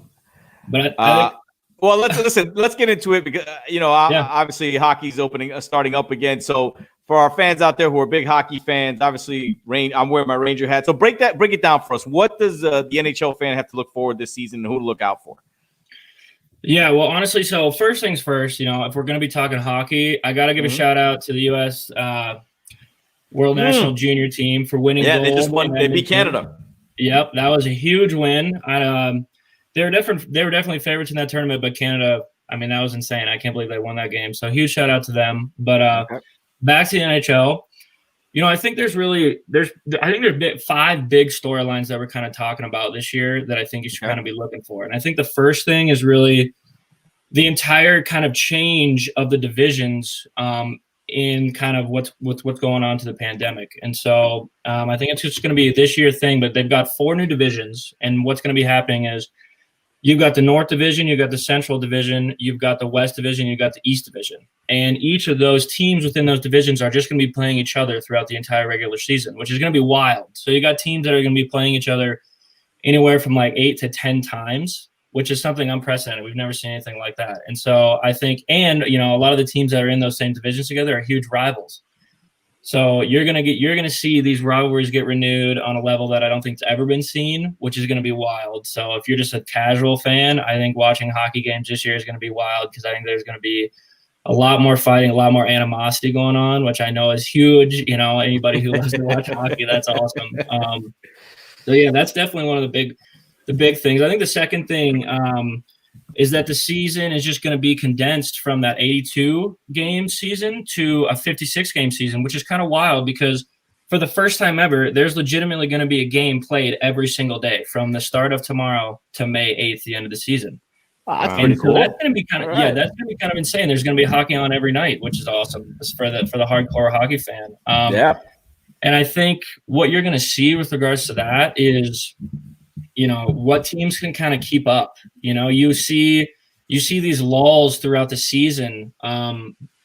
But I think, well, let's get into it because obviously hockey's starting up again. So for our fans out there who are big hockey fans, obviously I'm wearing my Ranger hat. So break it down for us. What does the NHL fan have to look forward this season and who to look out for? Yeah, well, honestly, so first things first, if we're going to be talking hockey, I got to give a shout out to the U.S. World National Junior team for winning. Yeah, they just won. They beat Canada. Yep, that was a huge win. They were definitely favorites in that tournament, but Canada, that was insane. I can't believe they won that game. So huge shout out to them. But back to the NHL. I think there's 5 big storylines that we're kind of talking about this year that I think you should kind of be looking for. And I think the first thing is really the entire kind of change of the divisions in kind of what's going on to the pandemic. And so I think it's just going to be a this year thing, but they've got 4 new divisions. And what's going to be happening is you've got the North Division, you've got the Central Division, you've got the West Division, you've got the East Division. And each of those teams within those divisions are just going to be playing each other throughout the entire regular season, which is going to be wild. So you got teams that are going to be playing each other anywhere from like 8 to 10 times, which is something unprecedented. We've never seen anything like that. And so I think, and a lot of the teams that are in those same divisions together are huge rivals. So you're gonna see these rivalries get renewed on a level that I don't think's ever been seen, which is gonna be wild. So if you're just a casual fan, I think watching hockey games this year is gonna be wild because I think there's gonna be a lot more fighting, a lot more animosity going on, which I know is huge. Anybody who loves to watch hockey, that's awesome. So yeah, that's definitely one of the big things. I think the second thing is that the season is just going to be condensed from that 82 game season to a 56 game season, which is kind of wild because for the first time ever, there's legitimately going to be a game played every single day from the start of tomorrow to May 8th, the end of the season. That's pretty cool. So that's going to be kind of that's going to be kind of insane. There's going to be hockey on every night, which is awesome for the hardcore hockey fan. And I think what you're going to see with regards to that is what teams can kind of keep up. You see these lulls throughout the season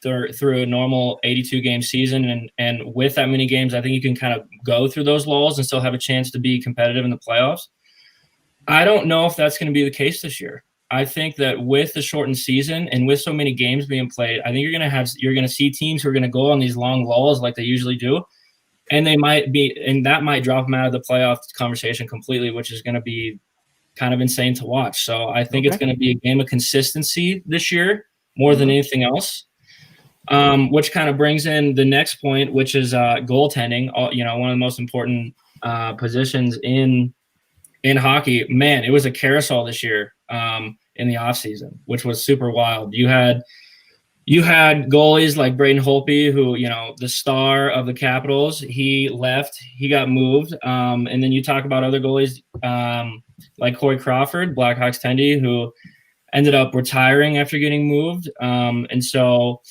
through a normal 82 game season. And with that many games, I think you can kind of go through those lulls and still have a chance to be competitive in the playoffs. I don't know if that's going to be the case this year. I think that with the shortened season and with so many games being played, I think you're going to see teams who are going to go on these long lulls like they usually do. And that might drop them out of the playoff conversation completely, which is going to be kind of insane to watch. So I think it's going to be a game of consistency this year more than anything else, which kind of brings in the next point, which is goaltending. One of the most important positions in hockey. Man, it was a carousel this year in the offseason, which was super wild. You had goalies like Braden Holtby, who, the star of the Capitals, he left, he got moved. And then you talk about other goalies like Corey Crawford, Blackhawks Tendy, who ended up retiring after getting moved. And so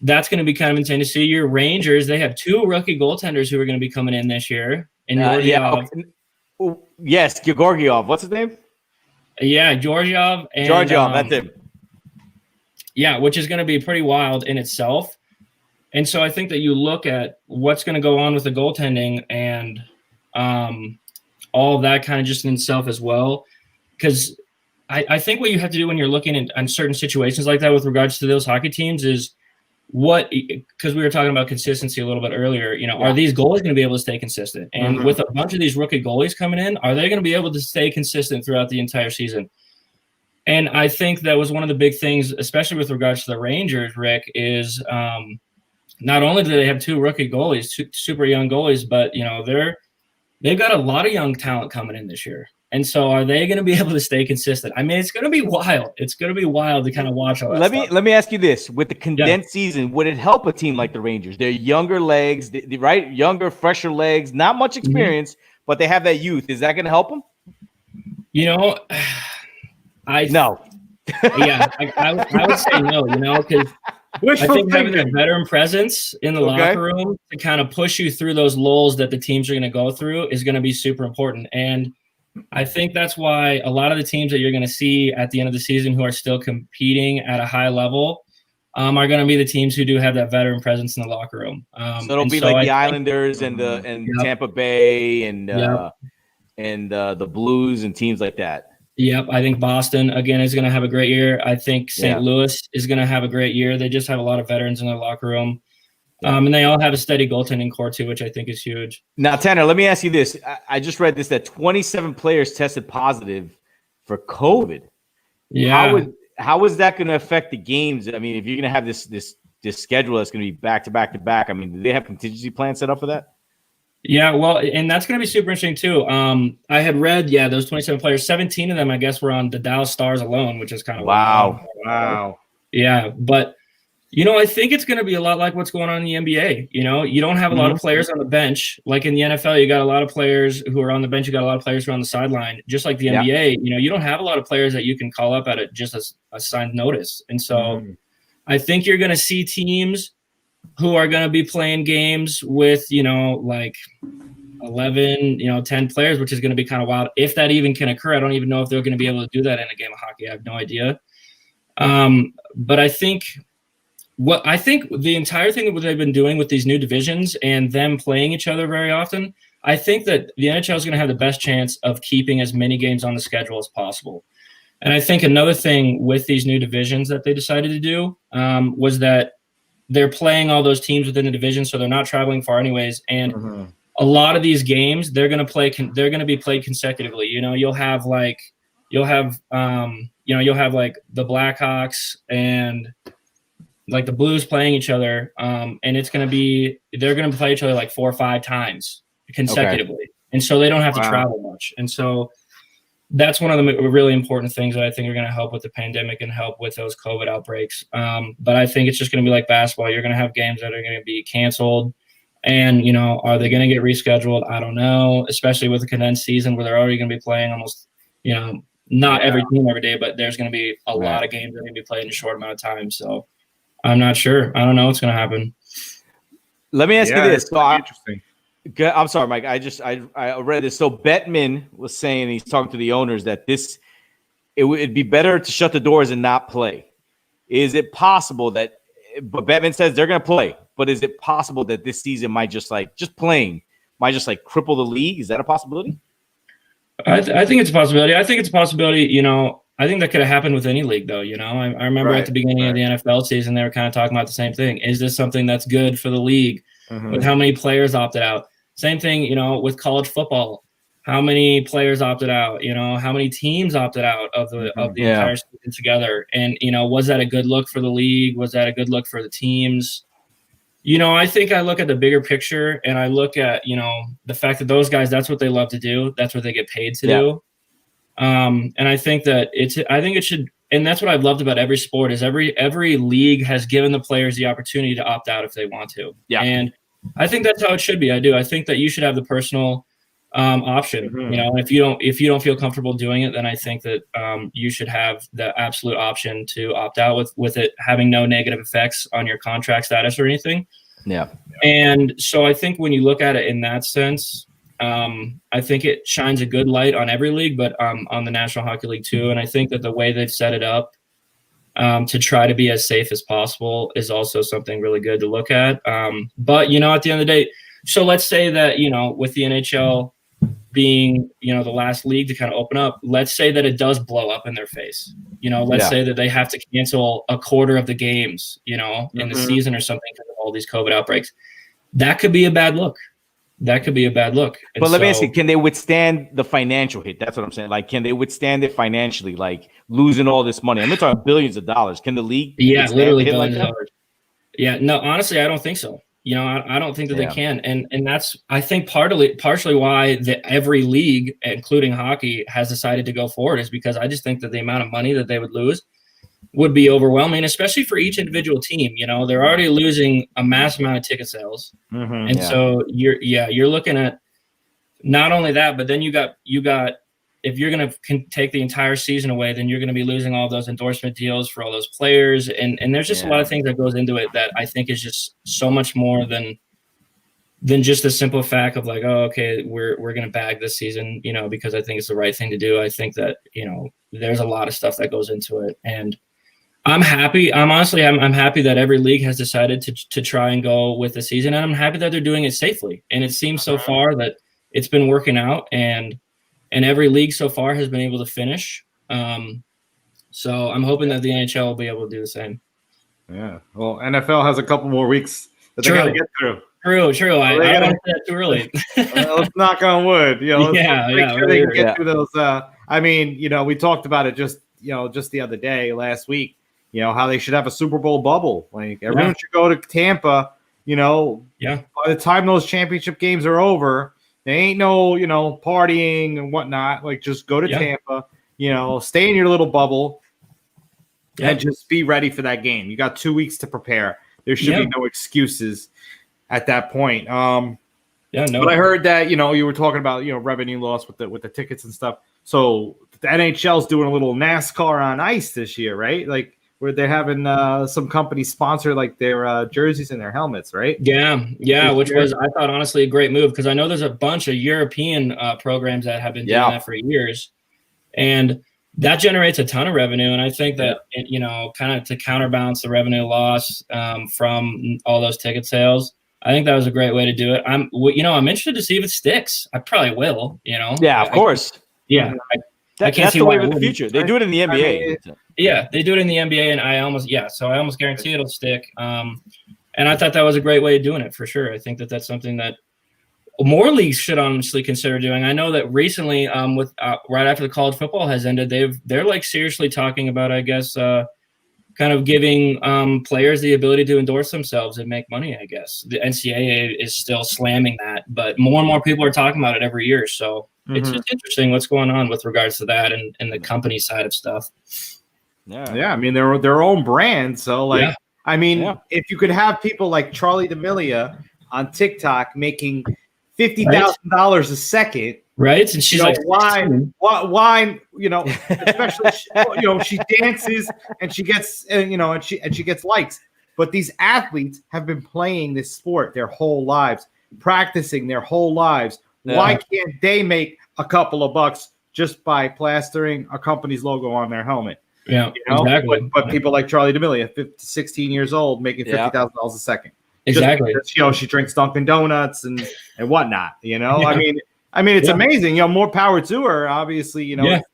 that's going to be kind of insane to see. Your Rangers, they have 2 rookie goaltenders who are going to be coming in this year. And yes, Georgiev. What's his name? Yeah, Georgiev. That's him. Yeah, which is going to be pretty wild in itself. And so I think that you look at what's going to go on with the goaltending and all of that kind of just in itself as well. Because I think what you have to do when you're looking at certain situations like that with regards to those hockey teams is because we were talking about consistency a little bit earlier, are these goalies going to be able to stay consistent? And with a bunch of these rookie goalies coming in, are they going to be able to stay consistent throughout the entire season? And I think that was one of the big things, especially with regards to the Rangers, Rick, is not only do they have 2 rookie goalies, 2 super young goalies, but they've got a lot of young talent coming in this year. And so are they going to be able to stay consistent? I mean, it's going to be wild. It's going to be wild to kind of watch all that stuff. Let me ask you this. With the condensed season, would it help a team like the Rangers? They're younger legs, right? Younger, fresher legs, not much experience, but they have that youth. Is that going to help them? No. Yeah, I would say no, because I think having a veteran presence in the locker room to kind of push you through those lulls that the teams are going to go through is going to be super important. And I think that's why a lot of the teams that you're going to see at the end of the season who are still competing at a high level are going to be the teams who do have that veteran presence in the locker room. So it'll be like the Islanders and Tampa Bay and the Blues and teams like that. Yep, I think Boston, again, is going to have a great year. I think St. Louis is going to have a great year. They just have a lot of veterans in their locker room. And they all have a steady goaltending core, too, which I think is huge. Now, Tanner, let me ask you this. I just read this, that 27 players tested positive for COVID. Yeah. How is that going to affect the games? I mean, if you're going to have this schedule that's going to be back to back to back, I mean, do they have contingency plans set up for that? Yeah, well, and that's going to be super interesting too. I had read, those 27 players, 17 of them, I guess, were on the Dallas Stars alone, which is kind of wow. Yeah, but I think it's going to be a lot like what's going on in the NBA. You don't have a lot of players on the bench. Like in the NFL, you got a lot of players who are on the bench. You got a lot of players who are on the sideline. Just like the NBA, you don't have a lot of players that you can call up at just a signed notice. And so I think you're going to see teams who are going to be playing games with, like 11, 10 players, which is going to be kind of wild. If that even can occur, I don't even know if they're going to be able to do that in a game of hockey. I have no idea. But I think the entire thing that they've been doing with these new divisions and them playing each other very often, I think that the NHL is going to have the best chance of keeping as many games on the schedule as possible. And I think another thing with these new divisions that they decided to do was that they're playing all those teams within the division, so they're not traveling far anyways. And a lot of these games they're going to be played consecutively. You'll have like the Blackhawks and like the Blues playing each other, and they're going to play each other like 4 or 5 times consecutively. Okay. And so they don't have to travel much. And so that's one of the really important things that I think are going to help with the pandemic and help with those COVID outbreaks. But I think it's just going to be like basketball. You're going to have games that are going to be canceled. And, are they going to get rescheduled? I don't know, especially with a condensed season where they're already going to be playing almost, not every team every day, but there's going to be a lot of games that are going to be played in a short amount of time. So I'm not sure. I don't know what's going to happen. Let me ask you this. So interesting. I'm sorry, Mike. I read this. So Bettman was saying, he's talking to the owners, that it'd be better to shut the doors and not play. Is it possible that? But Bettman says they're going to play. But is it possible that this season might just playing might cripple the league? Is that a possibility? I think it's a possibility. I think it's a possibility. I think that could have happened with any league, though. I remember at the beginning of the NFL season, they were kind of talking about the same thing. Is this something that's good for the league? With how many players opted out? Same thing, with college football. How many players opted out? How many teams opted out of the entire season together? And was that a good look for the league? Was that a good look for the teams? I think I look at the bigger picture, and I look at the fact that those guys, that's what they love to do. That's what they get paid to do. And I think that it should, and that's what I've loved about every sport is every league has given the players the opportunity to opt out if they want to. Yeah. And I think that's how it should be. I do. I think that you should have the personal option. If you don't feel comfortable doing it, then I think that you should have the absolute option to opt out with it having no negative effects on your contract status or anything. Yeah. And so I think when you look at it in that sense, I think it shines a good light on every league, but on the National Hockey League too. And I think that the way they've set it up to try to be as safe as possible is also something really good to look at. But, at the end of the day, so let's say that, with the NHL being, the last league to kind of open up, let's say that it does blow up in their face. Let's say that they have to cancel a quarter of the games, in the season or something because of all these COVID outbreaks. That could be a bad look. And but let me ask you, can they withstand the financial hit? That's what I'm saying. Like, can they withstand it financially, like losing all this money? I'm talking billions of dollars. Can the league? Yeah, literally billions of dollars. Yeah, no, honestly, I don't think so. I don't think that they can. And that's, I think, partially why every league, including hockey, has decided to go forward is because I just think that the amount of money that they would lose would be overwhelming, especially for each individual team. They're already losing a mass amount of ticket sales. So you're looking at not only that, but then you got if you're going to take the entire season away, then you're going to be losing all those endorsement deals for all those players. And there's just a lot of things that goes into it that I think is just so much more than just the simple fact of like, oh, okay, we're going to bag this season, because I think it's the right thing to do. I think that, there's a lot of stuff that goes into it. And I'm happy. I'm happy that every league has decided to try and go with the season. And I'm happy that they're doing it safely. And it seems so far that it's been working out, and every league so far has been able to finish. So I'm hoping that the NHL will be able to do the same. Yeah. Well, NFL has a couple more weeks that they got to get through. True. I don't want to say that too early. Let's knock on wood. Let's make sure they can get through those. We talked about it just the other day, last week. How they should have a Super Bowl bubble. Like everyone should go to Tampa. By the time those championship games are over, there ain't no partying and whatnot. Like just go to Tampa. Stay in your little bubble. and just be ready for that game. You got 2 weeks to prepare. There should be no excuses at that point. But I heard that you were talking about revenue loss with the tickets and stuff. So the NHL's doing a little NASCAR on ice this year, right? Like where they're having some companies sponsor like their jerseys and their helmets, right? Yeah, which was I thought honestly a great move because I know there's a bunch of European programs that have been doing that for years, and that generates a ton of revenue. And I think that kind of to counterbalance the revenue loss from all those ticket sales. I think that was a great way to do it. I'm interested to see if it sticks. I probably will. Yeah, of course. I can't that's see the way why of the future. They do it in the NBA. They do it in the NBA, and I almost guarantee it'll stick. And I thought that was a great way of doing it for sure. I think that that's something that more leagues should honestly consider doing. I know that recently, with right after the college football has ended, they're like seriously talking about, I guess, kind of giving players the ability to endorse themselves and make money, I guess. The NCAA is still slamming that, but more and more people are talking about it every year. So it's just interesting what's going on with regards to that and the company side of stuff. Yeah. I mean, they're their own brand. So, if you could have people like Charli D'Amelio on TikTok making $50,000 a second, right? And she's like, why, especially, she dances and she gets, and she gets likes. But these athletes have been playing this sport their whole lives, practicing their whole lives. Yeah. Why can't they make a couple of bucks just by plastering a company's logo on their helmet? Yeah, exactly. But people like Charli D'Amelio, 16 years old, making $50,000 a second. Exactly. Just, she drinks Dunkin' Donuts and whatnot. I mean, it's amazing. More power to her. Obviously,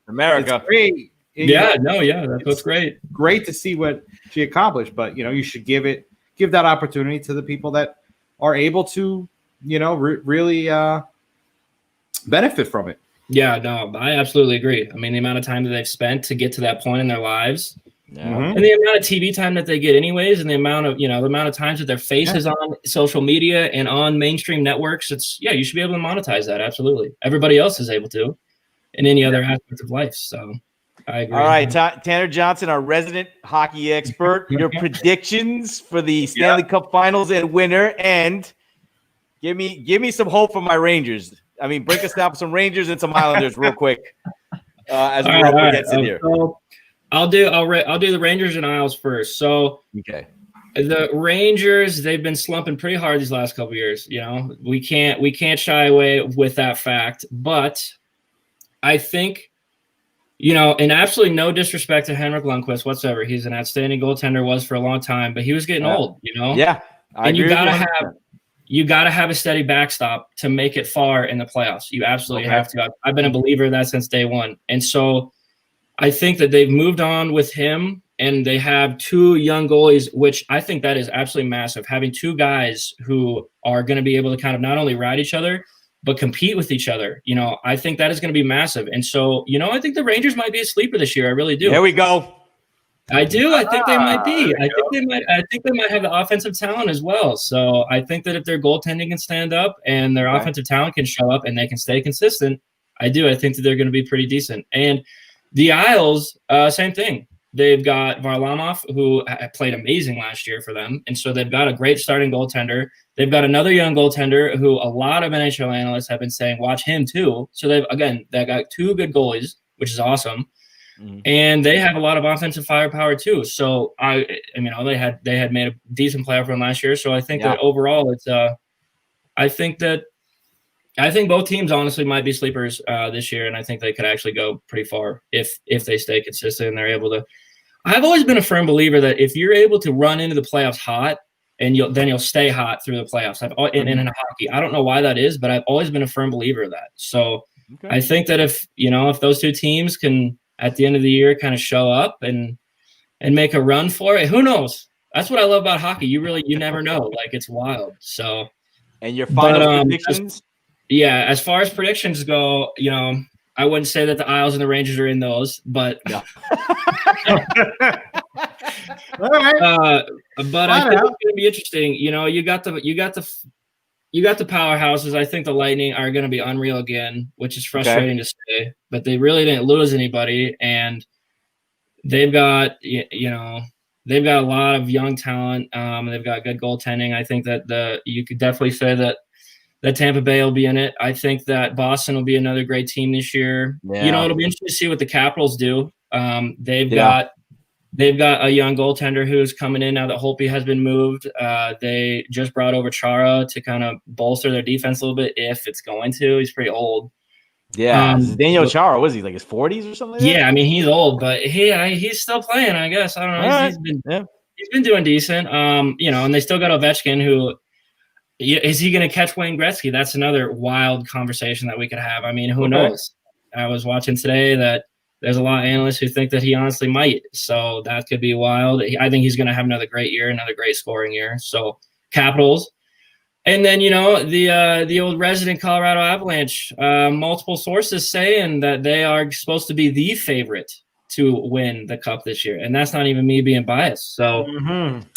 America. It's great. That's what's great. Great to see what she accomplished, but you should give that opportunity to the people that are able to, really benefit from it. Yeah, no, I absolutely agree. I mean, the amount of time that they've spent to get to that point in their lives. And the amount of TV time that they get anyways, and the amount of times that their face is on social media and on mainstream networks, you should be able to monetize that. Absolutely. Everybody else is able to in any other aspect of life. So I agree. All right, Tanner Johnson, our resident hockey expert, your predictions for the Stanley Cup Finals and winner, and give me some hope for my Rangers. I mean, break us down some Rangers and some Islanders real quick as we get in here. So I'll do the Rangers and Isles first. So the Rangers, they've been slumping pretty hard these last couple of years. We can't shy away with that fact. But I think, in absolutely no disrespect to Henrik Lundqvist whatsoever, he's an outstanding goaltender, was for a long time, but he was getting old. Yeah, and you gotta have a steady backstop to make it far in the playoffs. You absolutely have to. I've been a believer of that since day one. And so I think that they've moved on with him, and they have two young goalies, which I think that is absolutely massive. Having two guys who are going to be able to kind of not only ride each other, but compete with each other. I think that is going to be massive. And so, I think the Rangers might be a sleeper this year. I really do. There we go. I do. I think they might be. I think they might have the offensive talent as well. So I think that if their goaltending can stand up and their offensive talent can show up and they can stay consistent, I think that they're going to be pretty decent. And the Isles, same thing. They've got Varlamov, who played amazing last year for them. And so they've got a great starting goaltender. They've got another young goaltender who a lot of NHL analysts have been saying, watch him too. So they got two good goalies, which is awesome. And they have a lot of offensive firepower too. So they had made a decent playoff run last year. So I think that overall it's I think both teams honestly might be sleepers this year, and I think they could actually go pretty far if they stay consistent and they're able to. I've always been a firm believer that if you're able to run into the playoffs hot, and you'll stay hot through the playoffs. In hockey, I don't know why that is, but I've always been a firm believer of that. So I think that if those two teams can at the end of the year kind of show up and make a run for it, who knows? That's what I love about hockey. You never know. Like, it's wild. So, and your final predictions? As far as predictions go, I wouldn't say that the Isles and the Rangers are in those, but all right. But I think it's going to be interesting. You got the powerhouses. I think the Lightning are going to be unreal again, which is frustrating to say, but they really didn't lose anybody. And they've got they've got a lot of young talent. They've got good goaltending. I think that you could definitely say that Tampa Bay will be in it. I think that Boston will be another great team this year. Yeah. It'll be interesting to see what the Capitals do. They've got a young goaltender who's coming in now that Holtby has been moved. They just brought over Chara to kind of bolster their defense a little bit if it's going to. He's pretty old. Yeah, Daniel Chara, was he like his 40s or something? Yeah, I mean he's old, but he's still playing. I guess I don't know. He's been doing decent. And they still got Ovechkin, who is he going to catch Wayne Gretzky? That's another wild conversation that we could have. I mean, who knows? I was watching today that there's a lot of analysts who think that he honestly might. So that could be wild. I think he's going to have another great year, another great scoring year. So Capitals. And then, the old resident Colorado Avalanche, multiple sources saying that they are supposed to be the favorite to win the cup this year. And that's not even me being biased. So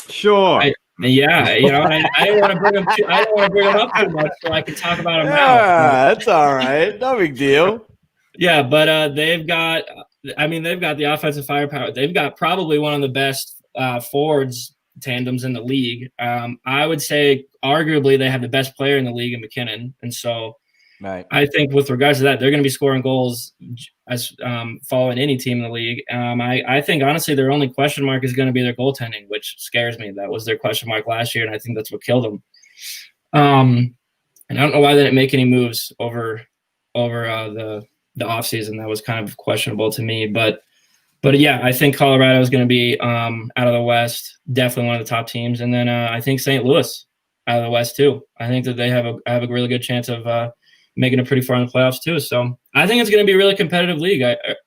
sure. I don't want to bring them up too much so I can talk about them now. That's all right. No big deal. Yeah, but they've got the offensive firepower. They've got probably one of the best forwards tandems in the league. I would say arguably they have the best player in the league in McKinnon. And so I think with regards to that, they're going to be scoring goals as following any team in the league. I think honestly their only question mark is going to be their goaltending, which scares me. That was their question mark last year, and I think that's what killed them. And I don't know why they didn't make any moves over the offseason. That was kind of questionable to me. But yeah, I think Colorado is going to be out of the West, definitely one of the top teams. And then I think St. Louis out of the West too. I think that they have a really good chance of making it pretty far in the playoffs too. So I think it's going to be a really competitive league.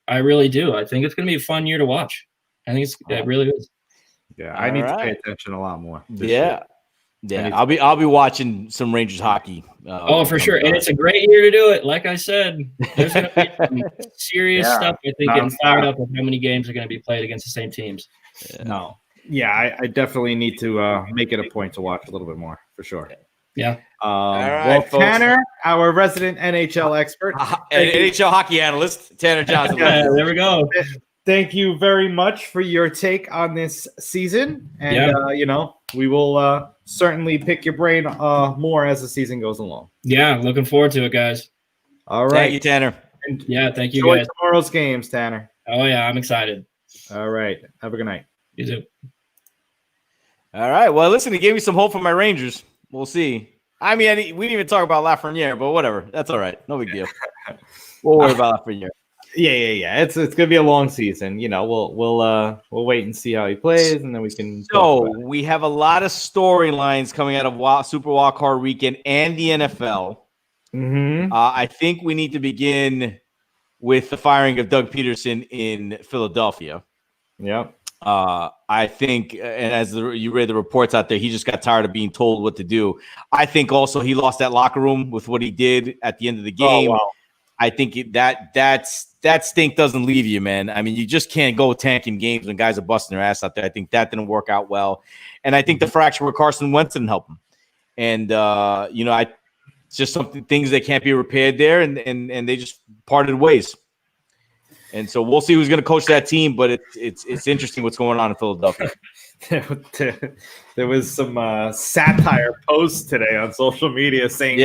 I really do. I think it's going to be a fun year to watch. I think it really is. Yeah, I need to pay attention a lot more. Yeah. I'll be watching some Rangers hockey. For sure, and it's a great year to do it. Like I said, there's going to be some serious stuff. I think getting fired up with how many games are going to be played against the same teams. I definitely need to make it a point to watch a little bit more for sure. Yeah. Tanner, our resident NHL expert, NHL hockey analyst, Tanner Johnson. There we go. Thank you very much for your take on this season. And, we will certainly pick your brain more as the season goes along. Yeah, looking forward to it, guys. All right. Thank you, Tanner. And thank you, enjoy guys. Tomorrow's games, Tanner. Oh, yeah, I'm excited. All right. Have a good night. You too. All right. Well, listen, it gave me some hope for my Rangers. We'll see. I mean, we didn't even talk about Lafreniere, but whatever. That's all right. No big deal. We'll worry about Lafreniere. Yeah. It's gonna be a long season. We'll wait and see how he plays, and then we can. So we have a lot of storylines coming out of Super Wildcard Weekend and the NFL. Mm-hmm. I think we need to begin with the firing of Doug Peterson in Philadelphia. Yep. I think, and as you read the reports out there, he just got tired of being told what to do. I think also he lost that locker room with what he did at the end of the game. Oh, wow. I think that stink doesn't leave you, man. I mean, you just can't go tanking games when guys are busting their ass out there. I think that didn't work out well. And I think the fracture with Carson Wentz didn't help him. And, it's just things that can't be repaired there. And they just parted ways. And so we'll see who's going to coach that team, but it's interesting what's going on in Philadelphia. There was some satire posts today on social media saying,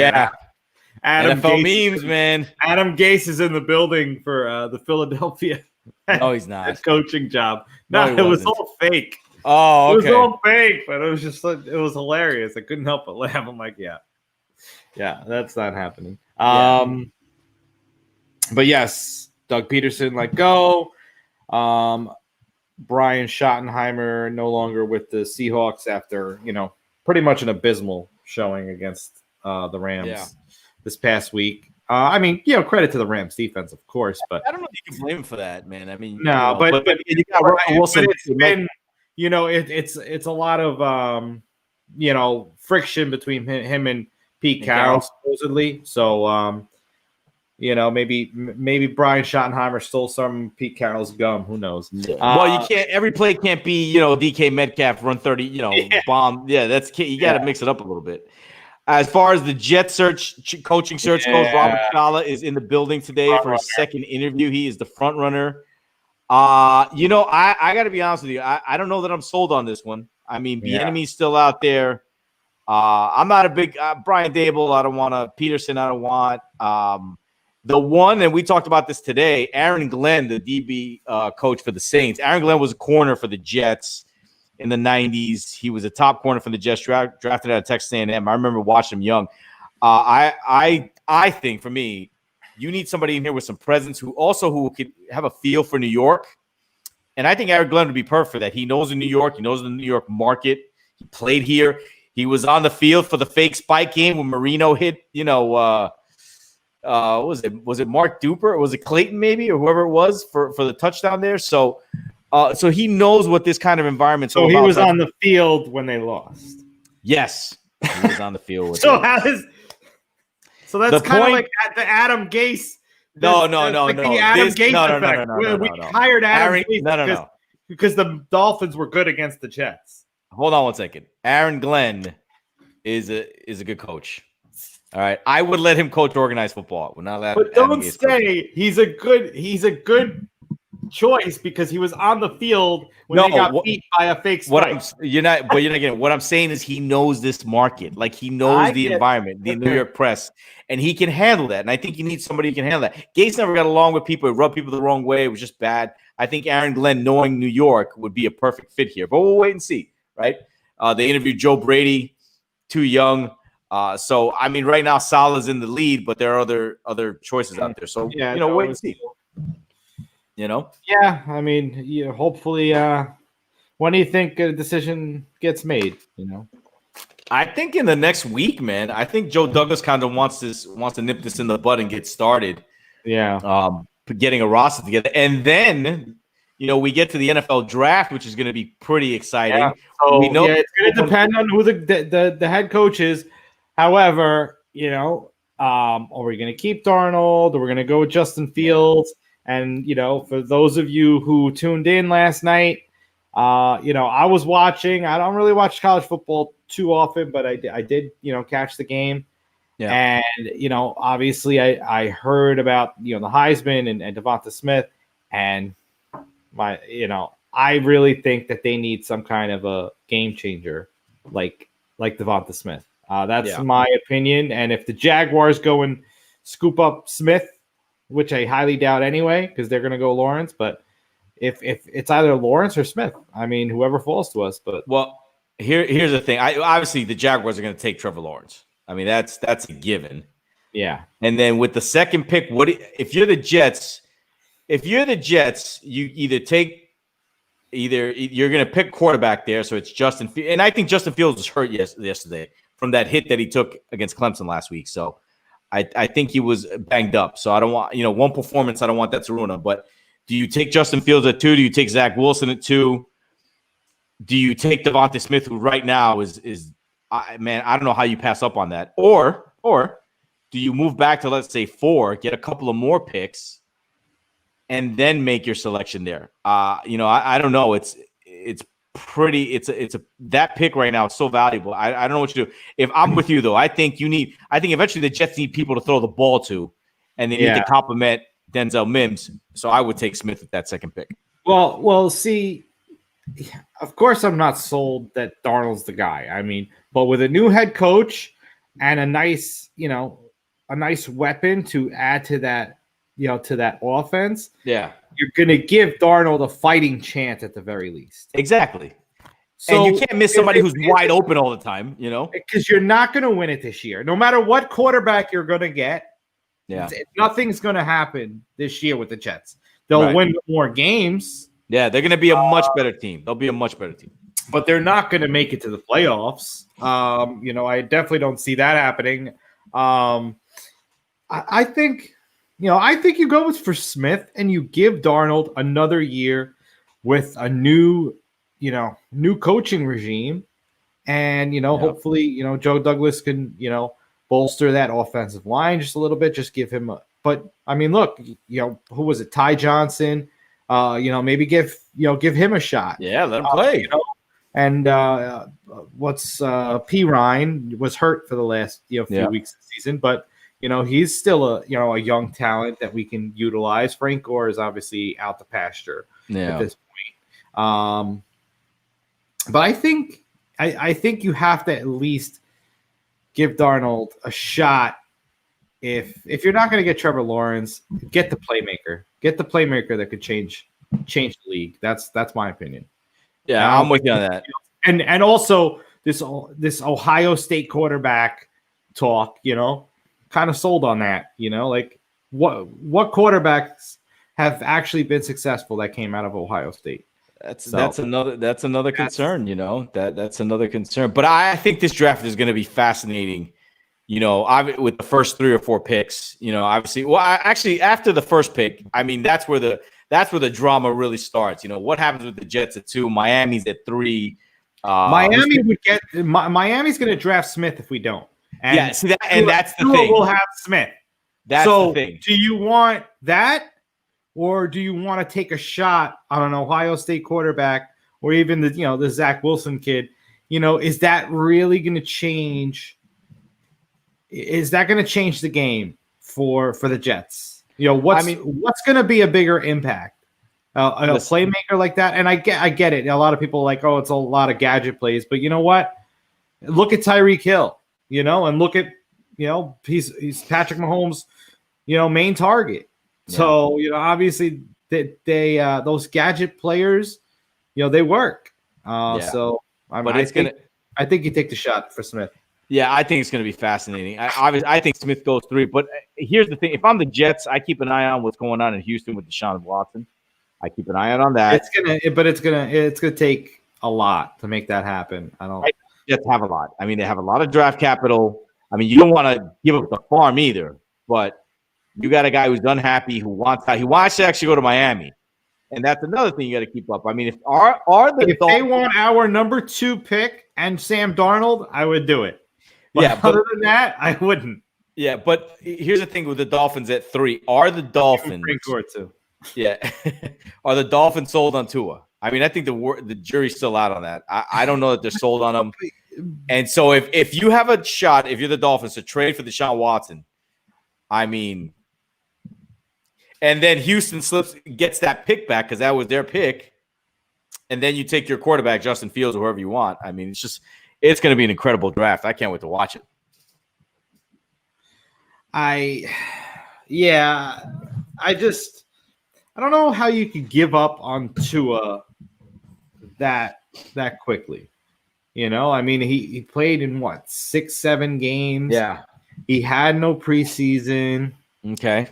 Adam NFL Gase, memes, man. Adam Gase is in the building for the Philadelphia. No, he's not. Coaching job. No, it was all fake. Oh, okay. It was all fake, but it was hilarious. I couldn't help but laugh. I'm like, yeah, that's not happening. But yes, Doug Peterson let go. Brian Schottenheimer no longer with the Seahawks after pretty much an abysmal showing against the Rams this past week. Credit to the Rams defense, of course, but I don't know if you can blame him for that, man. I mean, but you got Russell Wilson. It's been, it's a lot of friction between him and Pete Carroll supposedly. So maybe Brian Schottenheimer stole some Pete Carroll's gum. Who knows? Well, you can't. Every play can't be DK Metcalf run 30. Bomb. Yeah, you got to mix it up a little bit. As far as the Jet coaching search goes, Robert Saleh is in the building today for his second interview. He is the front runner. I got to be honest with you. I don't know that I'm sold on this one. I mean, Bieniemy's still out there. I'm not a big Brian Dable. I don't want Peterson. I don't want the one, and we talked about this today. Aaron Glenn, the DB coach for the Saints. Aaron Glenn was a corner for the Jets in the 90s. He was a top corner for the Jets, drafted out of Texas A&M. I remember watching him young. I think for me, you need somebody in here with some presence who could have a feel for New York. And I think Aaron Glenn would be perfect for that. He knows in New York. He knows the New York market. He played here. He was on the field for the fake spike game when Marino hit, what was it? Was it Mark Duper? Or was it Clayton maybe? Or whoever it was for the touchdown there? So he knows what this kind of environment's all about. So he was on the field when they lost. Yes. He was on the field with So that's kind of like the Adam Gase. No. The Adam Gase effect. We hired Adam Gase because the Dolphins were good against the Jets. Hold on one second. Aaron Glenn is a good coach. All right, I would let him coach organized football. But don't say he's a good choice because he was on the field when they got beat by a fake spike. You're not getting it. What I'm saying is he knows this market. Like he knows the environment, the New York press, and he can handle that. And I think you need somebody who can handle that. Gase never got along with people. It rubbed people the wrong way. It was just bad. I think Aaron Glenn, knowing New York, would be a perfect fit here. But we'll wait and see, right? They interviewed Joe Brady, too young. So, I mean, right now, Salah's in the lead, but there are other choices out there. So, wait and see. Yeah, I mean, hopefully, when do you think a decision gets made? I think in the next week, man. I think Joe Douglas kind of wants to nip this in the bud and get started. Yeah. Getting a roster together, and then we get to the NFL draft, which is going to be pretty exciting. Yeah. So, it's going to depend on who the head coach is. However, are we going to keep Darnold? Or we're going to go with Justin Fields? And, for those of you who tuned in last night, I was watching. I don't really watch college football too often, but I did, catch the game. Yeah. And, obviously I heard about, the Heisman and Devonta Smith. And, I really think that they need some kind of a game changer like Devonta Smith. That's my opinion. And if the Jaguars go and scoop up Smith, which I highly doubt anyway, because they're going to go Lawrence. But if it's either Lawrence or Smith, I mean, whoever falls to us. But here's the thing. Obviously, the Jaguars are going to take Trevor Lawrence. I mean, that's a given. Yeah. And then with the second pick, if you're the Jets? If you're the Jets, you you're going to pick quarterback there. So it's Justin Fields. And I think Justin Fields was hurt yesterday from that hit that he took against Clemson last week. So I think he was banged up. So I don't want, one performance, I don't want that to ruin him. But do you take Justin Fields at 2? Do you take Zach Wilson at 2? Do you take Devonta Smith, who right now is I don't know how you pass up on that. Or do you move back to, let's say, 4, get a couple of more picks, and then make your selection there? I don't know. It's that pick right now is so valuable. I don't know what to do. If I'm with you though, I think eventually the Jets need people to throw the ball to, and they need to complement Denzel Mims. So I would take Smith with that second pick. Well, see, of course I'm not sold that Darnold's the guy. I mean, but with a new head coach and a nice weapon to add to that, to that offense. Yeah. You're going to give Darnold a fighting chance at the very least. Exactly. So and you can't miss somebody who's wide open all the time, Because you're not going to win it this year. No matter what quarterback you're going to get, nothing's going to happen this year with the Jets. They'll win more games. Yeah, they're going to be a much better team. They'll be a much better team. But they're not going to make it to the playoffs. I definitely don't see that happening. I think you go for Smith and you give Darnold another year with a new coaching regime. And, hopefully, Joe Douglas can, bolster that offensive line just a little bit, just give him but I mean, look, who was it? Ty Johnson, maybe give him a shot. Yeah, let him play. And P. Ryan was hurt for the last, few weeks of the season, but he's still a young talent that we can utilize. Frank Gore is obviously out the pasture. at this point. But I think you have to at least give Darnold a shot. If you're not going to get Trevor Lawrence, get the playmaker. Get the playmaker that could change the league. That's my opinion. Yeah, I'm with you on that. And also this Ohio State quarterback talk, kind of sold on that. Like what quarterbacks have actually been successful that came out of Ohio State? That's another concern. That's another concern. But I think this draft is going to be fascinating. With the first 3 or 4 picks, obviously. Well, actually, after the first pick, I mean, that's where the drama really starts. What happens with the Jets at 2, Miami's at 3. Miami's going to draft Smith if we don't. And yeah, see that, and that's the thing. We'll have Smith. That's the thing. Do you want that, or do you want to take a shot on an Ohio State quarterback, or even the Zach Wilson kid? Is that really going to change? Is that going to change the game for the Jets? What's going to be a bigger impact? A playmaker like that? And I get it. A lot of people are like, oh, it's a lot of gadget plays, but you know what? Look at Tyreek Hill, and look at, he's Patrick Mahomes, main target. Yeah. So, obviously they those gadget players, they work. So I think you take the shot for Smith. Yeah, I think it's going to be fascinating. I think Smith goes 3, but here's the thing: if I'm the Jets, I keep an eye on what's going on in Houston with Deshaun Watson. I keep an eye out on that. It's gonna take a lot to make that happen. Jets have a lot. I mean, they have a lot of draft capital. I mean, you don't want to give up the farm either, but you got a guy who's unhappy, who wants to actually go to Miami, and that's another thing you got to keep up. I mean, if they want our number 2 pick and Sam Darnold, I would do it. But other than that, I wouldn't. Yeah, but here's the thing with the Dolphins at 3. Are the Dolphins Yeah. Are the Dolphins sold on Tua? I mean, I think the jury's still out on that. I don't know that they're sold on him. And so if you have a shot, if you're the Dolphins, to trade for Deshaun Watson, I mean, and then Houston gets that pick back because that was their pick, and then you take your quarterback, Justin Fields, or whoever you want. I mean, it's going to be an incredible draft. I can't wait to watch it. I don't know how you could give up on Tua that quickly. I mean, he played in 6-7 games. Yeah. He had no preseason. Okay.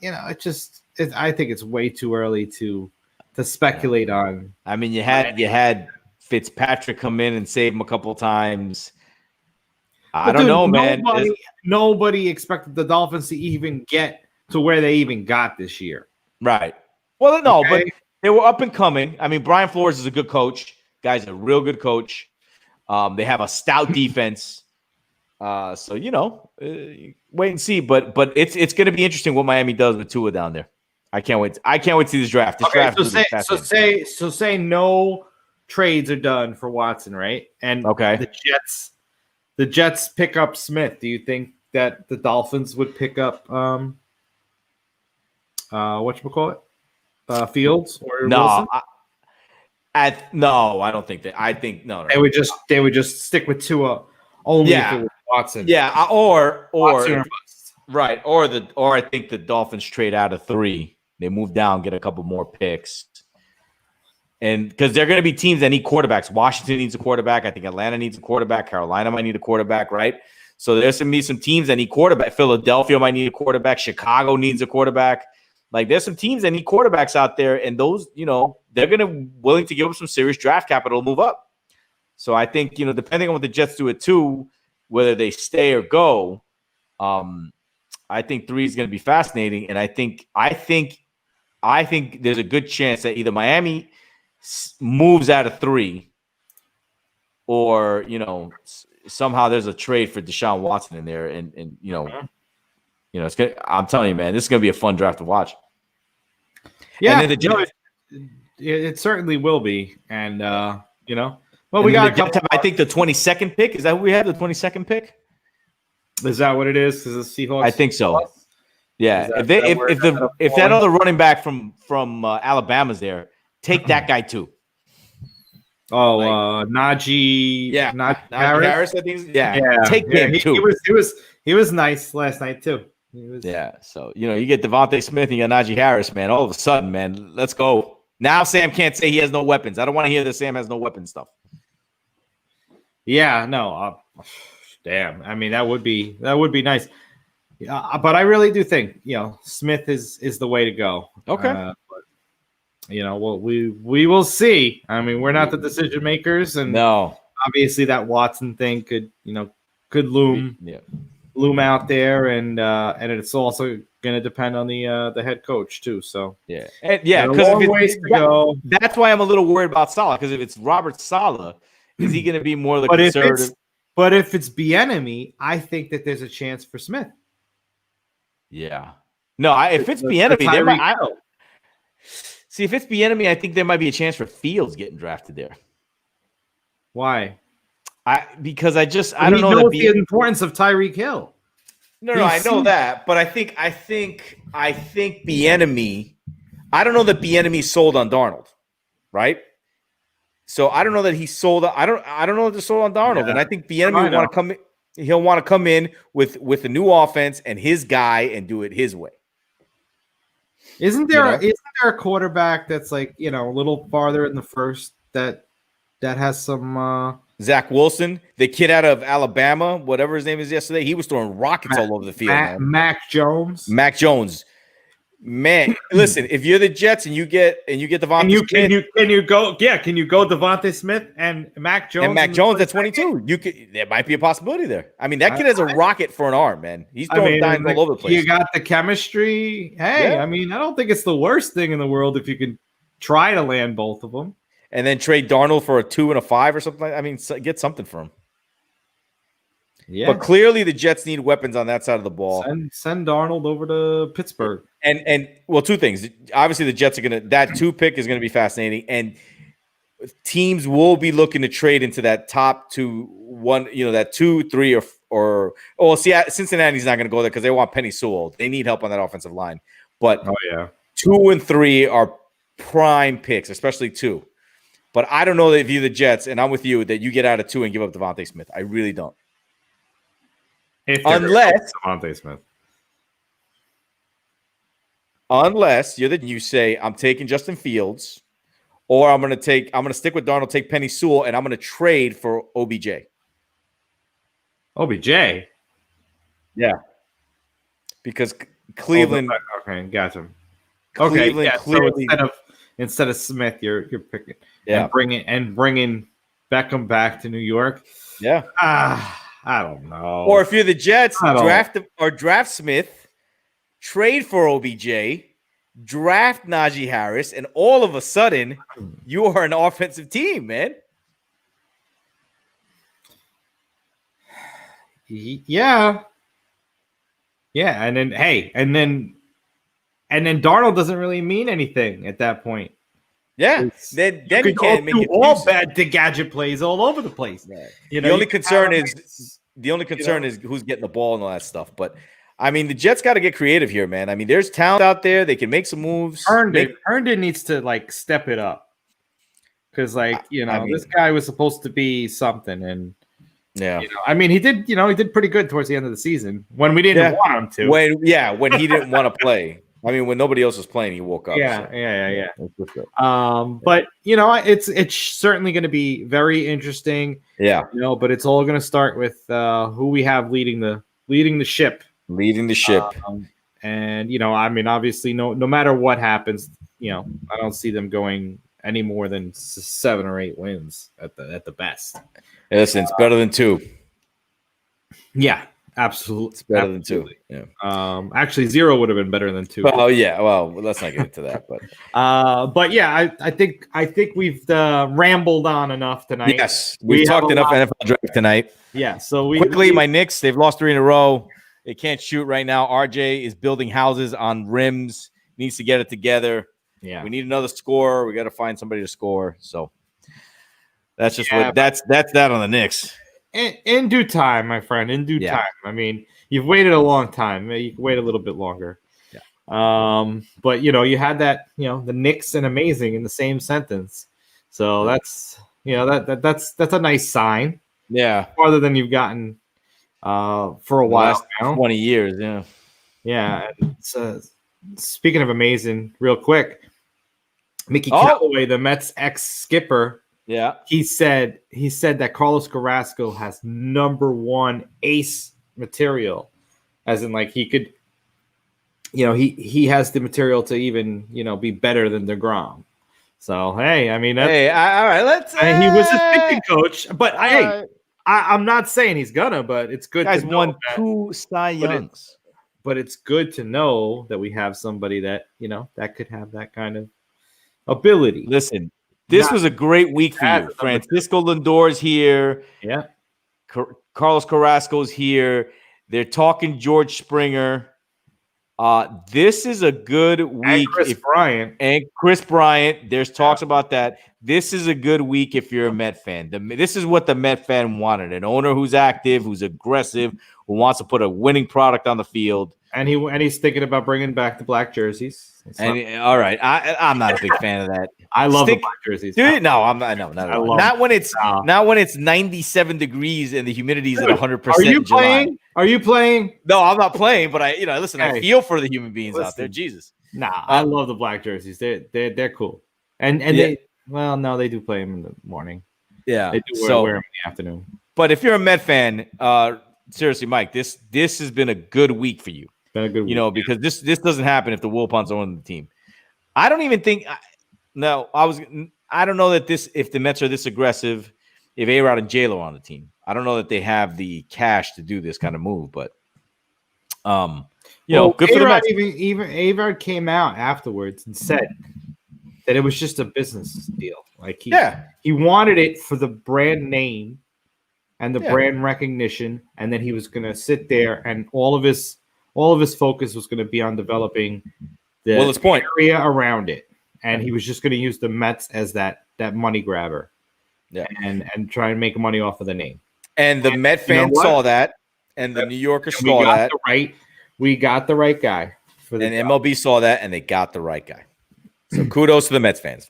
I think it's way too early to speculate on. I mean, you had Fitzpatrick come in and save him a couple times. I don't know, man. Nobody expected the Dolphins to even get to where they even got this year. Right. Well, no, but they were up and coming. I mean, Brian Flores is a good coach. Guy's a real good coach. They have a stout defense. So, wait and see. But it's going to be interesting what Miami does with Tua down there. I can't wait. I can't wait to see this draft. So say no trades are done for Watson, right? And the Jets pick up Smith. Do you think that the Dolphins would pick up whatchamacallit? Fields or no? Wilson? No, I don't think that. I think no. They would just stick with Tua only if it was Watson. Yeah, or Watson or bust. Right, or I think the Dolphins trade out of 3. They move down, get a couple more picks. And because they're going to be teams that need quarterbacks. Washington needs a quarterback. I think Atlanta needs a quarterback. Carolina might need a quarterback, right? So there's going to be some teams that need quarterback. Philadelphia might need a quarterback. Chicago needs a quarterback. Like, there's some teams that need quarterbacks out there, and those, they're going to willing to give up some serious draft capital to move up. So I think, depending on what the Jets do at 2, whether they stay or go, I think 3 is going to be fascinating. And I think there's a good chance that either Miami moves out of 3, or somehow there's a trade for Deshaun Watson in there, and it's good. I'm telling you, man, this is gonna be a fun draft to watch. Yeah, it certainly will be, and we got a couple. I think the 22nd pick, is that who we have? The 22nd pick, is that what it is? Is the Seahawks? I think so. Yeah, if that other running back from Alabama's there, take that guy too. Oh, Like- Najee. Yeah, Najee Najee Harris. I think. Yeah, take him too. He was nice last night too. Yeah, so you get Devontae Smith and you got Najee Harris, man. All of a sudden, man, let's go. Now Sam can't say he has no weapons. I don't want to hear that Sam has no weapon stuff. Yeah, no. Damn. I mean, that would be nice. But I really do think Smith is the way to go. Okay. But, we will see. I mean, we're not the decision makers, and No, obviously that Watson thing could loom yeah. loom out there, and it's also going to depend on the head coach too. So Yeah, and yeah, because because ways to go. that's why I'm a little worried about Saleh. Because if it's Robert Saleh, is he going to be more of the conservative? But if it's Bieniemy, I think that there's a chance for Smith. Yeah, no. If it's Bieniemy, there might. See, if it's Bieniemy, I think there might be a chance for Fields getting drafted there. Why? Because I don't know the importance of Tyreek Hill. No, I know that, but I think Bieniemy. I don't know that Bieniemy sold on Darnold, right? So I don't know that he sold. I don't know that they're sold on Darnold, and I think Bieniemy will want to come. He'll want to come in with a new offense and his guy and do it his way. Isn't there a quarterback that's like a little farther in the first that has some Zach Wilson, the kid out of Alabama, whatever his name is yesterday, he was throwing rockets all over the field. Mac Jones. Mac Jones. Man, listen, if you're the Jets and you get Devontae Smith, can you go Devontae Smith and Mac Jones? And Mac Jones at 22. There might be a possibility there. I mean, that kid has a rocket for an arm, man. He's throwing dimes all over the place. You got the chemistry. Hey, yeah. I mean, I don't think it's the worst thing in the world if you can try to land both of them. And then trade Darnold for a 2 and a 5 or something like that. I mean, get something for him. Yeah. But clearly the Jets need weapons on that side of the ball. Send Darnold over to Pittsburgh. And well, two things. Obviously, the Jets are that 2 pick is going to be fascinating. And teams will be looking to trade into that top 1, that 2, 3, or Cincinnati's not going to go there because they want Penny Sewell. They need help on that offensive line. But 2 and 3 are prime picks, especially 2. But I don't know that if you're the Jets, and I'm with you, that you get out of 2 and give up Devontae Smith. I really don't. Unless Devontae Smith. Unless you say, I'm taking Justin Fields, or I'm going to stick with Darnold, take Penny Sewell, and I'm going to trade for OBJ. OBJ? Yeah. Because Cleveland. Okay, gotcha. Cleveland, okay, clearly. So instead of Smith, you're picking. Yeah. And bringing Beckham back to New York. Yeah. I don't know. Or if you're the Jets, draft Smith, trade for OBJ, draft Najee Harris, and all of a sudden you are an offensive team, man. Yeah. Yeah, and then Darnold doesn't really mean anything at that point. Yeah, then you can't make all bad gadget plays all over the place. Right. The only concern is who's getting the ball and all that stuff. But I mean, the Jets got to get creative here, man. I mean, there's talent out there; they can make some moves. Herndon needs to step it up because, this guy was supposed to be something, and I mean, he did pretty good towards the end of the season when we didn't want him to. When he didn't want to play. I mean, when nobody else was playing, he woke up. Yeah. But it's certainly going to be very interesting. Yeah. But it's all going to start with who we have leading the ship. Leading the ship. And I mean, obviously, no matter what happens, I don't see them going any more than 7 or 8 wins at the best. Listen, it's better than 2. Yeah. Absolutely, it's better than 2. Yeah. Actually, 0 would have been better than 2. Oh yeah. Well, let's not get into that. But yeah, I think we've rambled on enough tonight. Yes, we talked enough NFL draft tonight. Yeah. So my Knicks, they've lost 3 in a row. They can't shoot right now. RJ is building houses on rims. Needs to get it together. Yeah. We need another scorer. We got to find somebody to score. So that's just that's that on the Knicks. In due time, my friend. In due time. I mean, you've waited a long time. You can wait a little bit longer. Yeah. But you had that, the Knicks and amazing in the same sentence. So that's that's a nice sign. Yeah. Farther than you've gotten for a while now. 20 years, yeah. Yeah. And, speaking of amazing, real quick, Mickey Callaway, the Mets ex-skipper, he said that Carlos Carrasco has #1 ace material, as in like he could, he has the material to even be better than DeGrom. So hey, I mean, all right, let's. He was a pitching coach, but I'm not saying he's gonna, but it's good. Guys to know won that, 2 Cy Youngs, but it's good to know that we have somebody that that could have that kind of ability. Listen, this was a great week for you. Francisco Lindor's here. Yeah, Carlos Carrasco's here. They're talking George Springer. This is a good week. And Chris Bryant. There's talks about that. This is a good week if you're a Met fan. This is what the Met fan wanted: an owner who's active, who's aggressive, who wants to put a winning product on the field. And he's thinking about bringing back the black jerseys. All right, I'm not a big fan of that. I love the black jerseys. Dude, no, I'm not. No, not when it's 97 degrees and the humidity is at 100%. Are you playing? Are you playing? No, I'm not playing. But I feel for the human beings out there. Jesus. Nah, I love the black jerseys. They're cool. And they do play them in the morning. Yeah, they do wear them in the afternoon. But if you're a Met fan, seriously, Mike, this has been a good week for you. Been a good week, because this doesn't happen if the Wilpons own the team. I don't even think. I don't know that if the Mets are this aggressive, if A-Rod and J-Lo are on the team, I don't know that they have the cash to do this kind of move. But good for the Mets. Even A-Rod came out afterwards and said that it was just a business deal. Like he wanted it for the brand name and the brand recognition, and then he was going to sit there and all of his focus was going to be on developing the area around it, and he was just going to use the Mets as that money grabber, and try and make money off of the name. And the Met fans saw that, and the New Yorkers saw that. We got the right guy for the job. MLB saw that, and they got the right guy. So kudos to the Mets fans.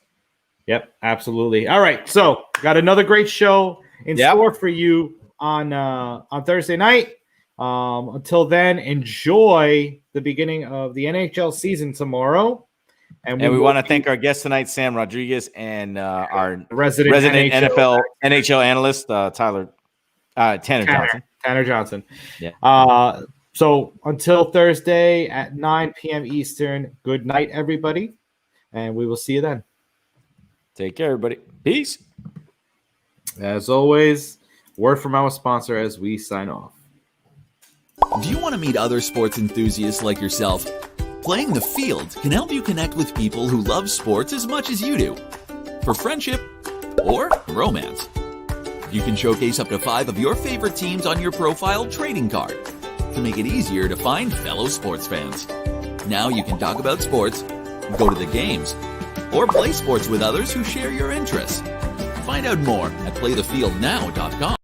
Yep, absolutely. All right, so got another great show in store for you on Thursday night. Until then, enjoy the beginning of the NHL season tomorrow. And we want to thank our guest tonight, Sam Rodriguez, and our resident NHL analyst, Tanner Johnson. Yeah. So until Thursday at 9 p.m. Eastern, good night, everybody. And we will see you then. Take care, everybody. Peace. As always, word from our sponsor as we sign off. Do you want to meet other sports enthusiasts like yourself? Playing the Field can help you connect with people who love sports as much as you do. For friendship or romance. You can showcase up to 5 of your favorite teams on your profile trading card to make it easier to find fellow sports fans. Now you can talk about sports, go to the games, or play sports with others who share your interests. Find out more at playthefieldnow.com.